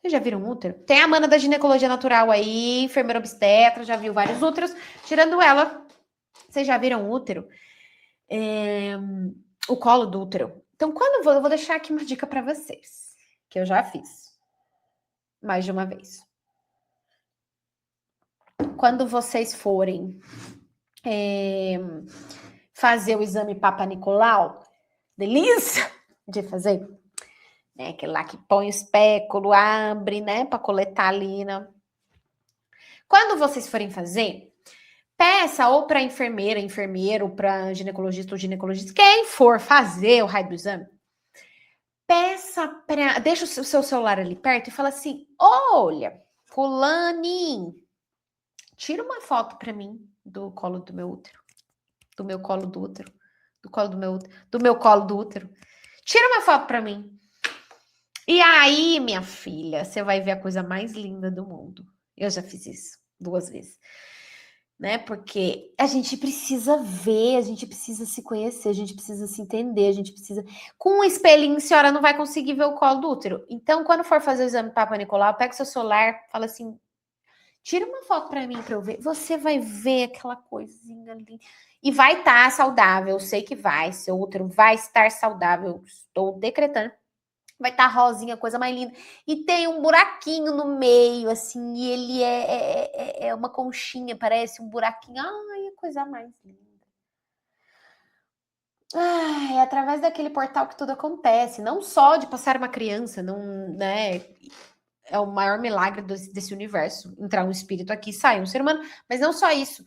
Speaker 1: Vocês já viram um útero? Tem a mana da ginecologia natural aí, enfermeira obstetra, já viu vários úteros. Tirando ela, vocês já viram um útero? O colo do útero. Então, eu vou deixar aqui uma dica para vocês, que eu já fiz mais de uma vez. Quando vocês forem fazer o exame Papa Nicolau, delícia de fazer, né? Aquele lá que põe o espéculo, abre, né? Para coletar ali. Né? Quando vocês forem fazer, peça ou para enfermeira, enfermeiro, para ginecologista ou ginecologista, quem for fazer o raio do exame, peça para. Deixa o seu celular ali perto e fala assim: olha, fulaninho, tira uma foto para mim do colo do meu útero. Do meu colo do útero. Do colo do meu útero. Do meu colo do útero. Tira uma foto para mim. E aí, minha filha, você vai ver a coisa mais linda do mundo. Eu já fiz isso 2 vezes. Né? Porque a gente precisa ver, a gente precisa se conhecer, a gente precisa se entender, a gente precisa. Com um espelhinho, a senhora não vai conseguir ver o colo do útero. Então, quando for fazer o exame Papa Nicolau, pega o seu celular, fala assim: tira uma foto para mim para eu ver. Você vai ver aquela coisinha ali. E vai estar saudável, eu sei que vai. Seu útero vai estar saudável. Estou decretando. Vai estar rosinha, coisa mais linda. E tem um buraquinho no meio, assim, e ele é uma conchinha, parece um buraquinho. Ai, é coisa mais linda. Ai, é através daquele portal que tudo acontece. Não só de passar uma criança, não, né? É o maior milagre desse universo. Entrar um espírito aqui, sair um ser humano. Mas não só isso.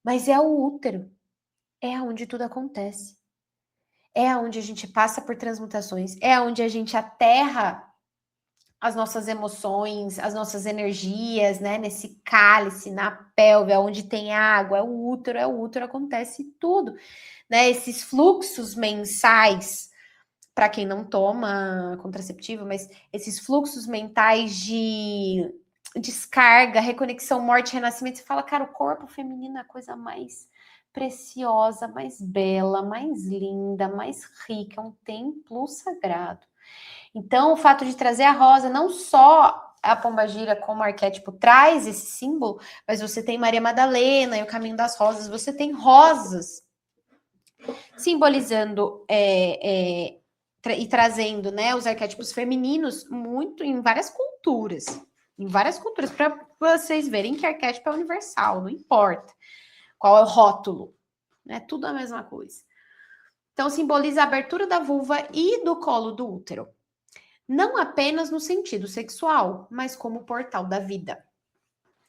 Speaker 1: Mas é o útero. É onde tudo acontece. É onde a gente passa por transmutações. É onde a gente aterra as nossas emoções, as nossas energias, né? Nesse cálice, na pelve, onde tem água, é o útero, acontece tudo. Né? Esses fluxos mensais, para quem não toma contraceptivo, mas esses fluxos mentais de descarga, reconexão, morte, renascimento, você fala, cara, o corpo feminino é a coisa mais preciosa, mais bela, mais linda, mais rica, é um templo sagrado. Então, o fato de trazer a rosa, não só a pombagira como arquétipo traz esse símbolo, mas você tem Maria Madalena e o caminho das rosas, você tem rosas simbolizando e trazendo, né, os arquétipos femininos muito em várias culturas. Em várias culturas, para vocês verem que arquétipo é universal, não importa qual é o rótulo. É tudo a mesma coisa. Então, simboliza a abertura da vulva e do colo do útero. Não apenas no sentido sexual, mas como portal da vida.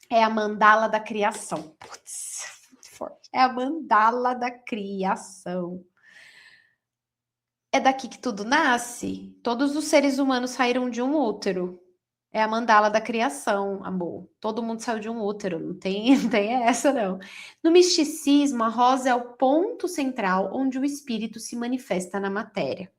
Speaker 1: É a mandala da criação. Putz, forte. É a mandala da criação. É daqui que tudo nasce. Todos os seres humanos saíram de um útero. É a mandala da criação, amor. Todo mundo saiu de um útero, não tem, não tem essa, não. No misticismo, a rosa é o ponto central onde o espírito se manifesta na matéria.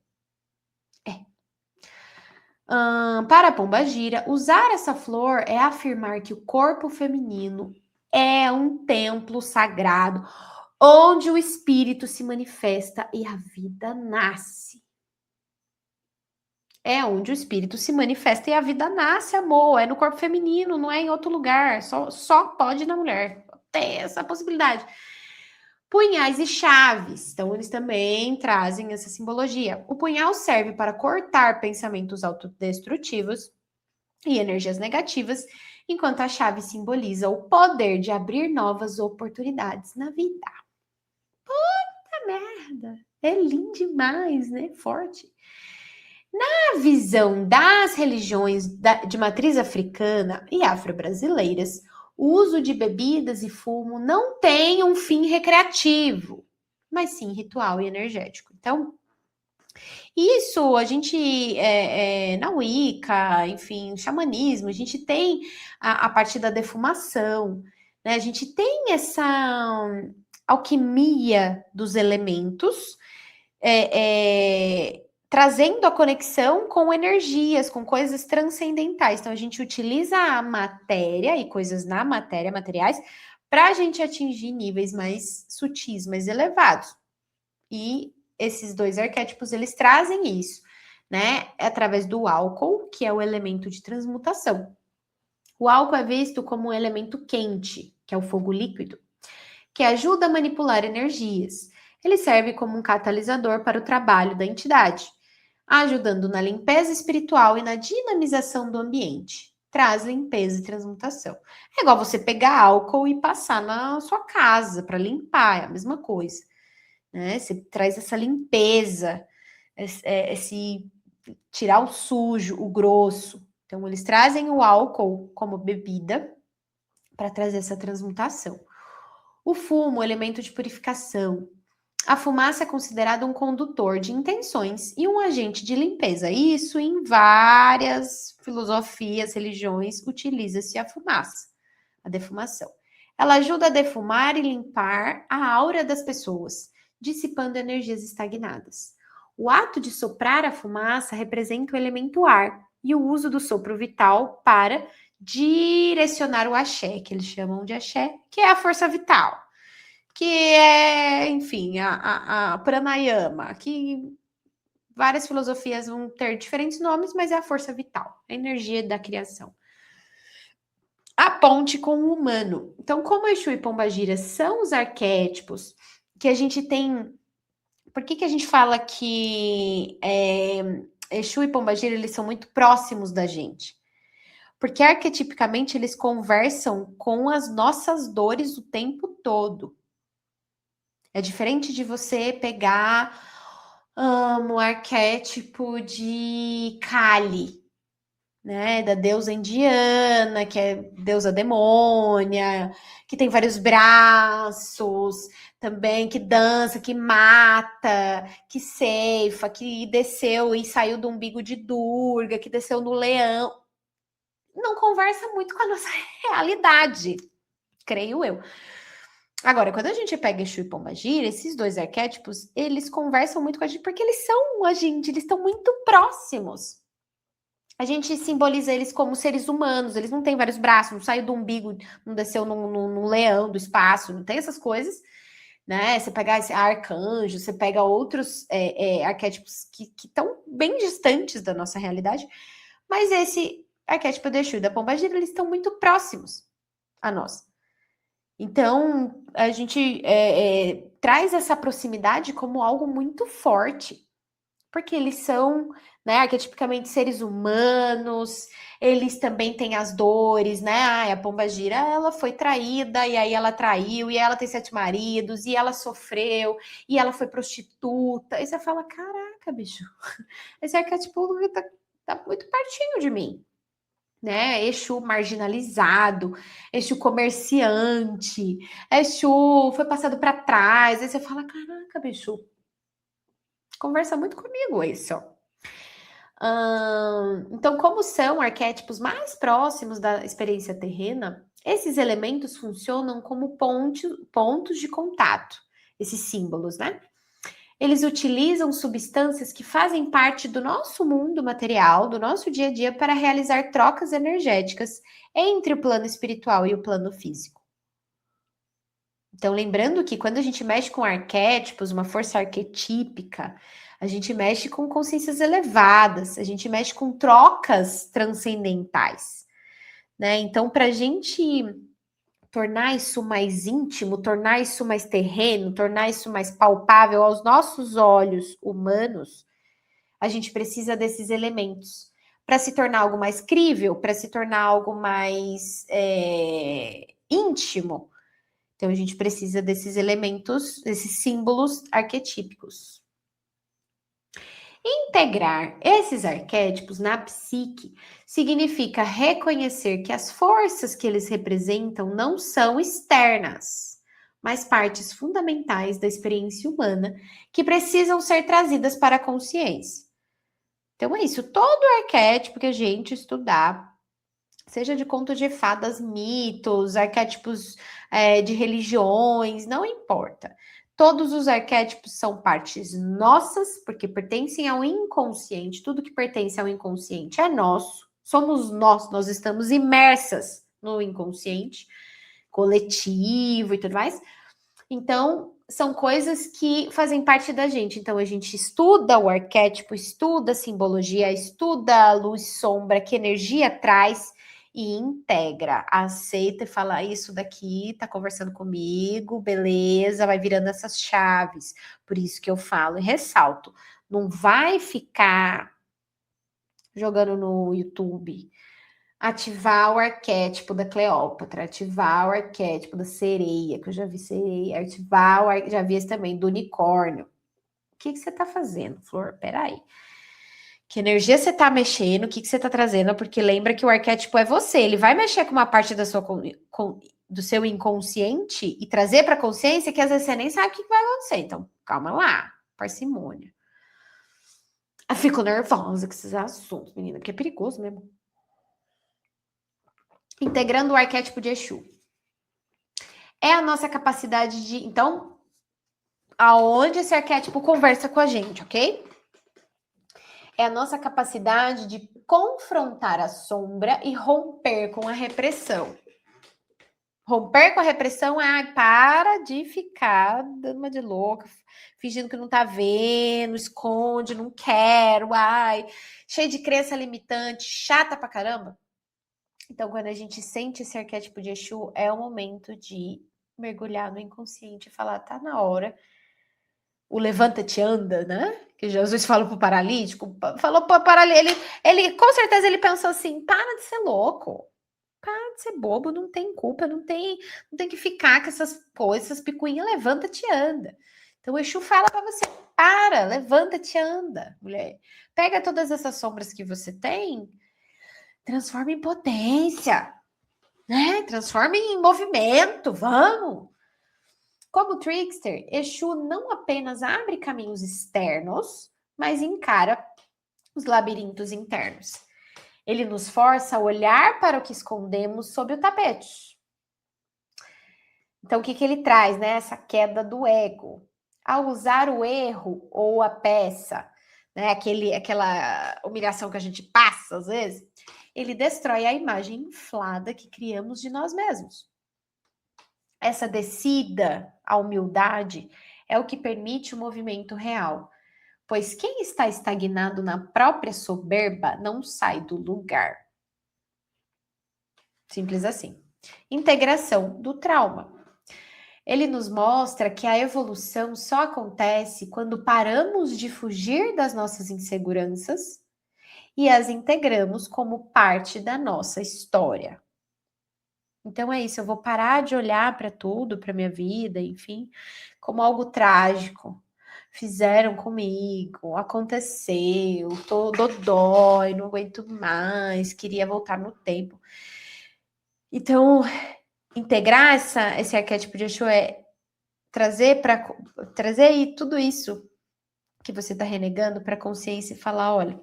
Speaker 1: Para a pombagira, usar essa flor é afirmar que o corpo feminino é um templo sagrado onde o espírito se manifesta e a vida nasce. É onde o espírito se manifesta e a vida nasce, amor. É no corpo feminino, não é em outro lugar. Só pode na mulher. Tem essa possibilidade. Punhais e chaves. Então, eles também trazem essa simbologia. O punhal serve para cortar pensamentos autodestrutivos e energias negativas, enquanto a chave simboliza o poder de abrir novas oportunidades na vida. Puta merda! É lindo demais, né? Forte. Na visão das religiões de matriz africana e afro-brasileiras, o uso de bebidas e fumo não tem um fim recreativo, mas sim ritual e energético. Então, isso a gente, na Wicca, enfim, xamanismo, a gente tem a partir da defumação, né? A gente tem essa alquimia dos elementos, trazendo a conexão com energias, com coisas transcendentais. Então, a gente utiliza a matéria e coisas na matéria, materiais, para a gente atingir níveis mais sutis, mais elevados. E esses dois arquétipos, eles trazem isso, né? É através do álcool, que é o elemento de transmutação. O álcool é visto como um elemento quente, que é o fogo líquido, que ajuda a manipular energias. Ele serve como um catalisador para o trabalho da entidade, ajudando na limpeza espiritual e na dinamização do ambiente. Traz limpeza e transmutação. É igual você pegar álcool e passar na sua casa para limpar, é a mesma coisa. Né? Você traz essa limpeza, esse tirar o sujo, o grosso. Então, eles trazem o álcool como bebida para trazer essa transmutação. O fumo, elemento de purificação. A fumaça é considerada um condutor de intenções e um agente de limpeza. Isso em várias filosofias, religiões, utiliza-se a fumaça, a defumação. Ela ajuda a defumar e limpar a aura das pessoas, dissipando energias estagnadas. O ato de soprar a fumaça representa o elemento ar e o uso do sopro vital para direcionar o axé, que eles chamam de axé, que é a força vital, que é, enfim, a pranayama, que várias filosofias vão ter diferentes nomes, mas é a força vital, a energia da criação. A ponte com o humano. Então, como Exu e Pombagira são os arquétipos que a gente tem. Por que a gente fala que Exu e Pombagira eles são muito próximos da gente? Porque arquetipicamente eles conversam com as nossas dores o tempo todo. É diferente de você pegar o arquétipo de Kali, né? Da deusa indiana, que é deusa demônia, que tem vários braços, também que dança, que mata, que ceifa, que desceu e saiu do umbigo de Durga, que desceu no leão. Não conversa muito com a nossa realidade, creio eu. Agora, quando a gente pega Exu e Pombagira, esses dois arquétipos, eles conversam muito com a gente, porque eles são a gente, eles estão muito próximos. A gente simboliza eles como seres humanos, eles não têm vários braços, não saiu do umbigo, não desceu num leão do espaço, não tem essas coisas, né? Você pega esse arcanjo, você pega outros arquétipos que estão bem distantes da nossa realidade, mas esse arquétipo do Exu e da Pombagira, eles estão muito próximos a nós. Então, a gente traz essa proximidade como algo muito forte, porque eles são, né, arquetipicamente seres humanos, eles também têm as dores, né? Ai, a pombagira, ela foi traída, e aí ela traiu, e ela tem 7 maridos, e ela sofreu, e ela foi prostituta. E você fala, caraca, bicho, esse arquétipo tá muito pertinho de mim, né? Exu marginalizado, Exu comerciante, Exu foi passado para trás. Aí você fala, caraca, bicho, conversa muito comigo isso. Então, como são arquétipos mais próximos da experiência terrena, esses elementos funcionam como pontos de contato, esses símbolos, né? Eles utilizam substâncias que fazem parte do nosso mundo material, do nosso dia a dia, para realizar trocas energéticas entre o plano espiritual e o plano físico. Então, lembrando que quando a gente mexe com arquétipos, uma força arquetípica, a gente mexe com consciências elevadas, a gente mexe com trocas transcendentais, né? Então, para a gente tornar isso mais íntimo, tornar isso mais terreno, tornar isso mais palpável aos nossos olhos humanos, a gente precisa desses elementos para se tornar algo mais crível, para se tornar algo mais íntimo. Então, a gente precisa desses elementos, desses símbolos arquetípicos. Integrar esses arquétipos na psique significa reconhecer que as forças que eles representam não são externas, mas partes fundamentais da experiência humana que precisam ser trazidas para a consciência. Então é isso, todo arquétipo que a gente estudar, seja de conto de fadas, mitos, arquétipos de religiões, não importa. Todos os arquétipos são partes nossas, porque pertencem ao inconsciente. Tudo que pertence ao inconsciente é nosso. Somos nós estamos imersas no inconsciente coletivo e tudo mais. Então, são coisas que fazem parte da gente. Então, a gente estuda o arquétipo, estuda a simbologia, estuda a luz, sombra, que energia traz e integra, aceita e fala isso daqui, tá conversando comigo, beleza, vai virando essas chaves. Por isso que eu falo e ressalto, não vai ficar jogando no YouTube, ativar o arquétipo da Cleópatra, ativar o arquétipo da sereia, que eu já vi sereia, já vi esse também, do unicórnio. O que você tá fazendo, Flor? Peraí. Que energia você tá mexendo? O que você tá trazendo? Porque lembra que o arquétipo é você. Ele vai mexer com uma parte da sua do seu inconsciente e trazer para a consciência que às vezes você nem sabe o que vai acontecer. Então, calma lá, parcimônia. Eu fico nervosa com esses assuntos, menina, porque é perigoso mesmo. Integrando o arquétipo de Exu. É a nossa capacidade de. Então, aonde esse arquétipo conversa com a gente, ok? É a nossa capacidade de confrontar a sombra e romper com a repressão. Romper com a repressão é, ai, para de ficar dando uma de louca, fingindo que não tá vendo, esconde, não quero, ai, cheio de crença limitante, chata pra caramba. Então, quando a gente sente esse arquétipo de Exu, é o momento de mergulhar no inconsciente e falar, tá na hora. O levanta-te anda, né? Que Jesus falou pro paralítico, falou pro paralítico, ele com certeza ele pensou assim, para de ser louco. Para de ser bobo, não tem culpa, não tem que ficar com essas coisas, essas picuinhas, levanta-te anda. Então o Exu fala para você, para, levanta-te anda, mulher. Pega todas essas sombras que você tem, transforma em potência, né? Transforma em movimento, vamos. Como trickster, Exu não apenas abre caminhos externos, mas encara os labirintos internos. Ele nos força a olhar para o que escondemos sob o tapete. Então, o que ele traz, né? Essa queda do ego. Ao usar o erro ou a peça, né? Aquela humilhação que a gente passa, às vezes, ele destrói a imagem inflada que criamos de nós mesmos. Essa descida à humildade é o que permite o movimento real, pois quem está estagnado na própria soberba não sai do lugar. Simples assim. Integração do trauma. Ele nos mostra que a evolução só acontece quando paramos de fugir das nossas inseguranças e as integramos como parte da nossa história. Então é isso, eu vou parar de olhar para tudo, para minha vida, enfim, como algo trágico. Fizeram comigo, aconteceu, tô dodói, não aguento mais, queria voltar no tempo. Então, integrar esse arquétipo de Exu é trazer tudo isso que você está renegando para a consciência e falar, olha,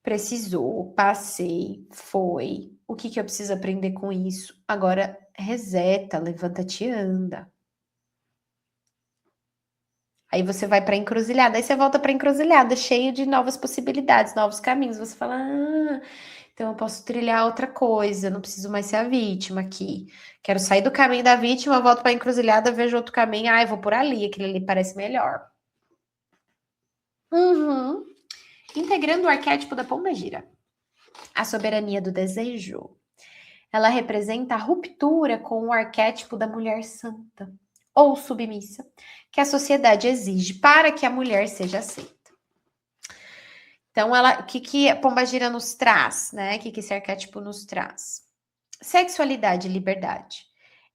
Speaker 1: precisou, passei, foi. O que eu preciso aprender com isso? Agora reseta, levanta-te e anda. Aí você vai para a encruzilhada, aí você volta para a encruzilhada, cheio de novas possibilidades, novos caminhos. Você fala, então eu posso trilhar outra coisa, não preciso mais ser a vítima aqui. Quero sair do caminho da vítima, volto para a encruzilhada, vejo outro caminho, eu vou por ali, aquele ali parece melhor. Uhum. Integrando o arquétipo da pombagira. A soberania do desejo. Ela representa a ruptura com o arquétipo da mulher santa ou submissa, que a sociedade exige para que a mulher seja aceita. Então, o que a pombagira nos traz, né? O que esse arquétipo nos traz? Sexualidade e liberdade.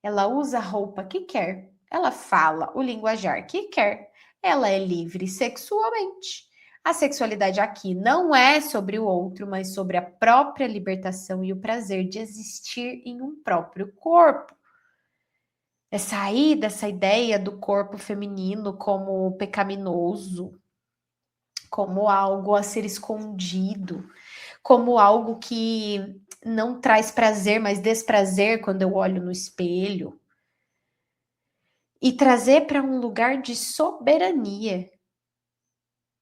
Speaker 1: Ela usa a roupa que quer, ela fala o linguajar que quer, ela é livre sexualmente. A sexualidade aqui não é sobre o outro, mas sobre a própria libertação e o prazer de existir em um próprio corpo. É sair dessa ideia do corpo feminino como pecaminoso, como algo a ser escondido, como algo que não traz prazer, mas desprazer quando eu olho no espelho. E trazer para um lugar de soberania,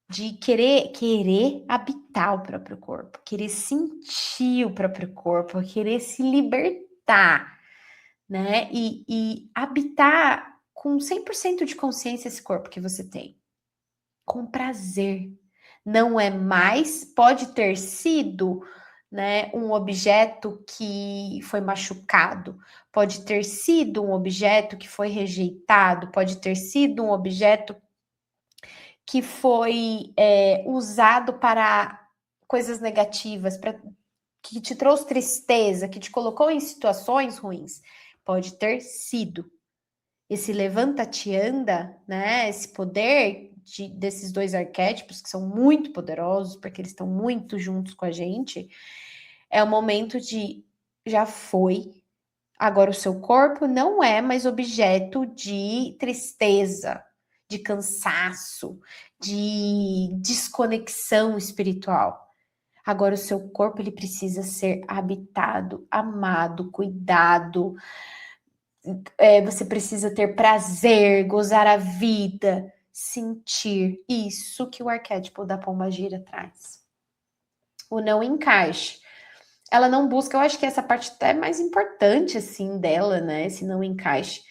Speaker 1: de querer habitar o próprio corpo, querer sentir o próprio corpo, querer se libertar, né? E habitar com 100% de consciência esse corpo que você tem, com prazer. Não é mais, pode ter sido, né, um objeto que foi machucado, pode ter sido um objeto que foi rejeitado, pode ter sido um objeto que foi usado para coisas negativas, que te trouxe tristeza, que te colocou em situações ruins. Pode ter sido. Esse levanta-te anda, né? Esse poder desses dois arquétipos, que são muito poderosos, porque eles estão muito juntos com a gente, é o momento de já foi. Agora o seu corpo não é mais objeto de tristeza, de cansaço, de desconexão espiritual. Agora o seu corpo ele precisa ser habitado, amado, cuidado. Você precisa ter prazer, gozar a vida, sentir. Isso que o arquétipo da pombagira traz. O não encaixe. Ela não busca, eu acho que essa parte até é mais importante, assim, dela, né? Esse não encaixe.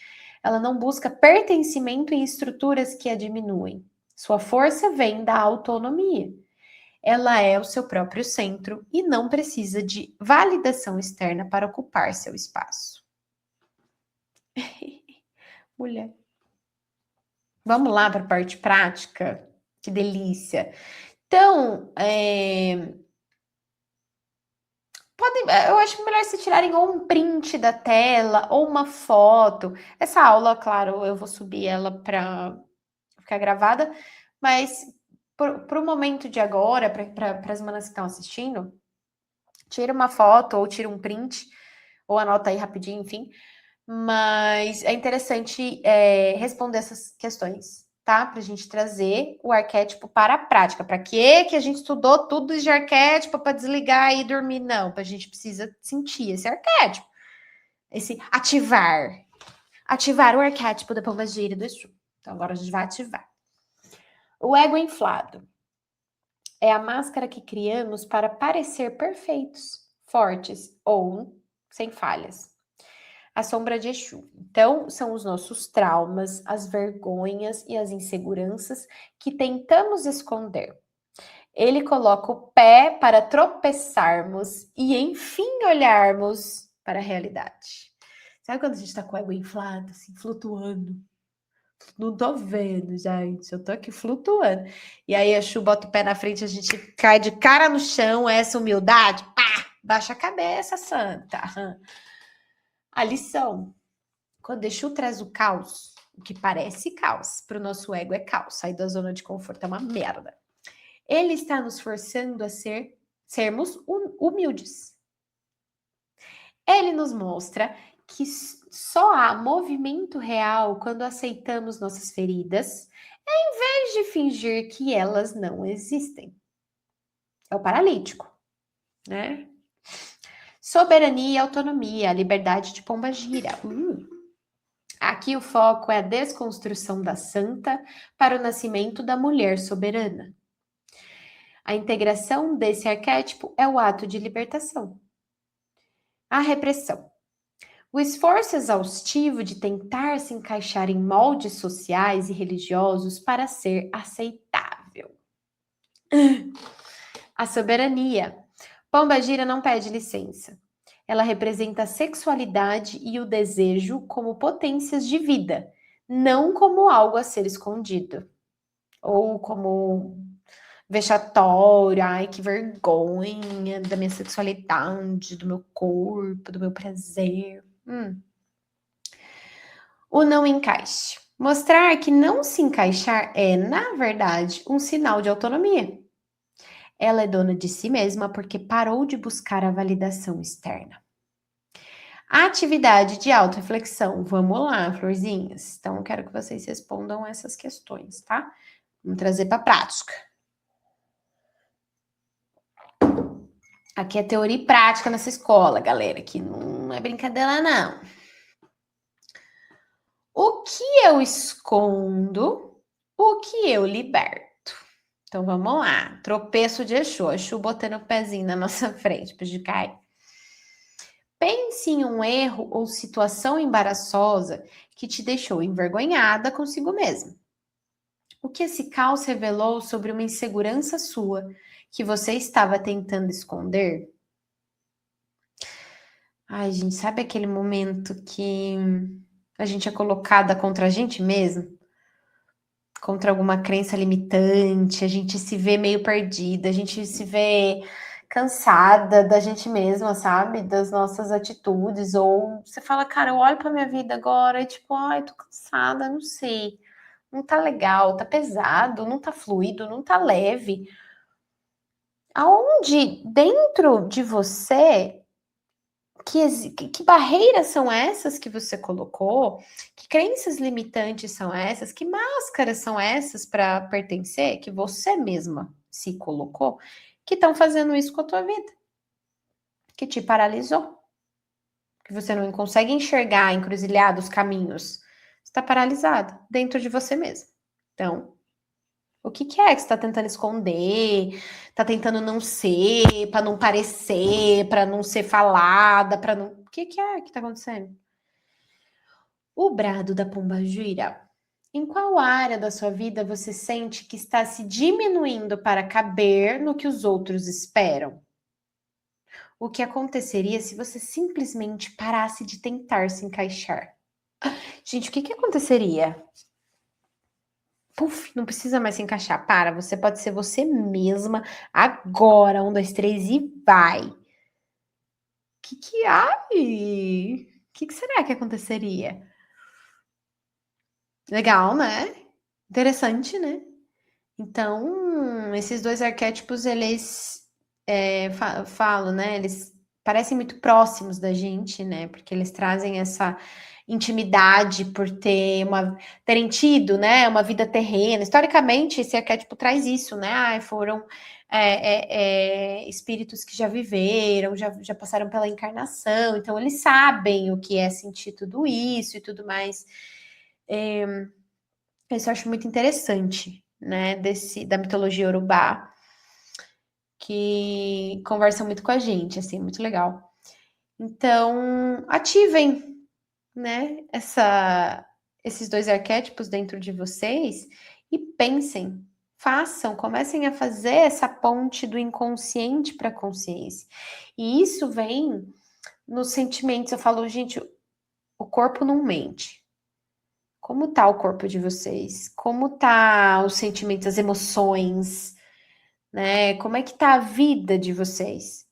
Speaker 1: Ela não busca pertencimento em estruturas que a diminuem. Sua força vem da autonomia. Ela é o seu próprio centro e não precisa de validação externa para ocupar seu espaço. Mulher. Vamos lá para a parte prática? Que delícia. Então, eu acho melhor se tirarem ou um print da tela ou uma foto. Essa aula, claro, eu vou subir ela para ficar gravada, mas para o momento de agora, para as manas que estão assistindo, tira uma foto ou tira um print, ou anota aí rapidinho, enfim. Mas é interessante responder essas questões, tá? Para a gente trazer o arquétipo para a prática. Para que a gente estudou tudo de arquétipo para desligar e dormir? Não, a gente precisa sentir esse arquétipo, esse ativar. Ativar o arquétipo da pombagira e do Exu. Então agora a gente vai ativar. O ego inflado é a máscara que criamos para parecer perfeitos, fortes ou sem falhas. A sombra de Exu. Então, são os nossos traumas, as vergonhas e as inseguranças que tentamos esconder. Ele coloca o pé para tropeçarmos e, enfim, olharmos para a realidade. Sabe quando a gente tá com a água inflada, assim, flutuando? Não tô vendo, gente. Eu tô aqui flutuando. E aí a Chu bota o pé na frente, a gente cai de cara no chão, essa humildade, pá! Baixa a cabeça, santa. A lição. Quando Exu traz o caos, o que parece caos, para o nosso ego é caos. Sair da zona de conforto é uma merda. Ele está nos forçando a sermos humildes. Ele nos mostra que só há movimento real quando aceitamos nossas feridas, em vez de fingir que elas não existem. É o paralítico, né? Soberania e autonomia, a liberdade de Pombagira. Aqui o foco é a desconstrução da santa para o nascimento da mulher soberana. A integração desse arquétipo é o ato de libertação. A repressão. O esforço exaustivo de tentar se encaixar em moldes sociais e religiosos para ser aceitável. A soberania. Pombagira não pede licença. Ela representa a sexualidade e o desejo como potências de vida, não como algo a ser escondido. Ou como vexatório, ai que vergonha da minha sexualidade, do meu corpo, do meu prazer. O não encaixe. Mostrar que não se encaixar é, na verdade, um sinal de autonomia. Ela é dona de si mesma porque parou de buscar a validação externa. A atividade de autorreflexão. Vamos lá, florzinhas. Então, eu quero que vocês respondam essas questões, tá? Vamos trazer para a prática. Aqui é teoria e prática nessa escola, galera. Aqui não é brincadeira, não. O que eu escondo, o que eu liberto. Então, vamos lá. Tropeço de Exu. Exu botando o pezinho na nossa frente para de cair. Pense em um erro ou situação embaraçosa que te deixou envergonhada consigo mesma. O que esse caos revelou sobre uma insegurança sua que você estava tentando esconder? Ai, gente, sabe aquele momento que a gente é colocada contra a gente mesmo? Contra alguma crença limitante, a gente se vê meio perdida, a gente se vê cansada da gente mesma, sabe? Das nossas atitudes, ou você fala, cara, eu olho pra minha vida agora e tipo, ai, tô cansada, não sei. Não tá legal, tá pesado, não tá fluido, não tá leve. Aonde dentro de você que barreiras são essas que você colocou? Que crenças limitantes são essas? Que máscaras são essas para pertencer que você mesma se colocou que estão fazendo isso com a tua vida? Que te paralisou? Que você não consegue enxergar encruzilhados caminhos? Está paralisado dentro de você mesmo. Então, o que é que você está tentando esconder? Está tentando não ser, para não parecer, para não ser falada, para não. O que é que está acontecendo? O brado da pombagira. Em qual área da sua vida você sente que está se diminuindo para caber no que os outros esperam? O que aconteceria se você simplesmente parasse de tentar se encaixar? Gente, o que aconteceria? Puf, não precisa mais se encaixar. Para, você pode ser você mesma agora. 1, 2, 3 e vai. Ai? O que será que aconteceria? Legal, né? Interessante, né? Então, esses dois arquétipos, eles falam, né? Eles parecem muito próximos da gente, né? Porque eles trazem essa intimidade por terem tido, né? Uma vida terrena. Historicamente, esse arquétipo traz isso, né? Foram espíritos que já viveram, já passaram pela encarnação, então eles sabem o que é sentir tudo isso e tudo mais. Isso eu acho muito interessante, né, da mitologia Yorubá, que conversa muito com a gente, assim, muito legal. Então, ativem, né, esses dois arquétipos dentro de vocês e pensem, façam, comecem a fazer essa ponte do inconsciente para a consciência. E isso vem nos sentimentos. Eu falo, gente, o corpo não mente. Como tá o corpo de vocês? Como tá os sentimentos, as emoções, né? Como é que tá a vida de vocês?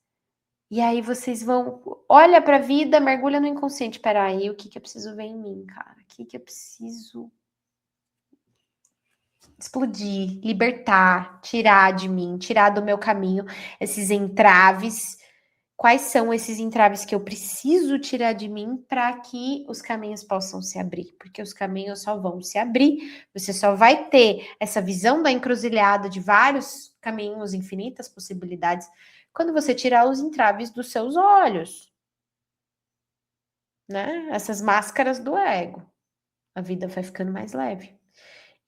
Speaker 1: E aí vocês vão, olha para a vida, mergulha no inconsciente. Peraí, o que que eu preciso ver em mim, cara? O que que eu preciso explodir, libertar, tirar de mim, tirar do meu caminho esses entraves? Quais são esses entraves que eu preciso tirar de mim para que os caminhos possam se abrir? Porque os caminhos só vão se abrir, você só vai ter essa visão da encruzilhada de vários caminhos, infinitas possibilidades, quando você tirar os entraves dos seus olhos, né? Essas máscaras do ego. A vida vai ficando mais leve.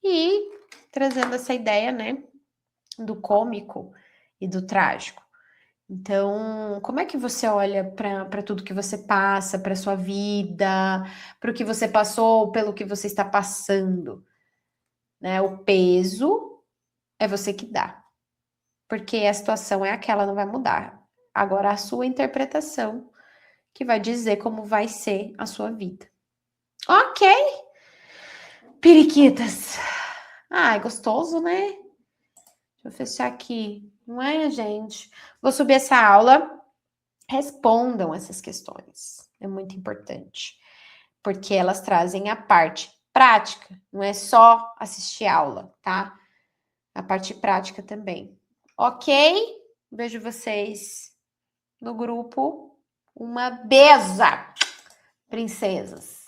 Speaker 1: E trazendo essa ideia, né, do cômico e do trágico. Então, como é que você olha para tudo que você passa, para sua vida, para o que você passou, pelo que você está passando? Né? O peso é você que dá, porque a situação é aquela, não vai mudar. Agora, a sua interpretação que vai dizer como vai ser a sua vida. Ok, periquitas. Ai, gostoso, né? Deixa eu fechar aqui. Não é, gente? Vou subir essa aula. Respondam essas questões. É muito importante. Porque elas trazem a parte prática. Não é só assistir aula, tá? A parte prática também. Ok? Vejo vocês no grupo. Uma beijo, princesas.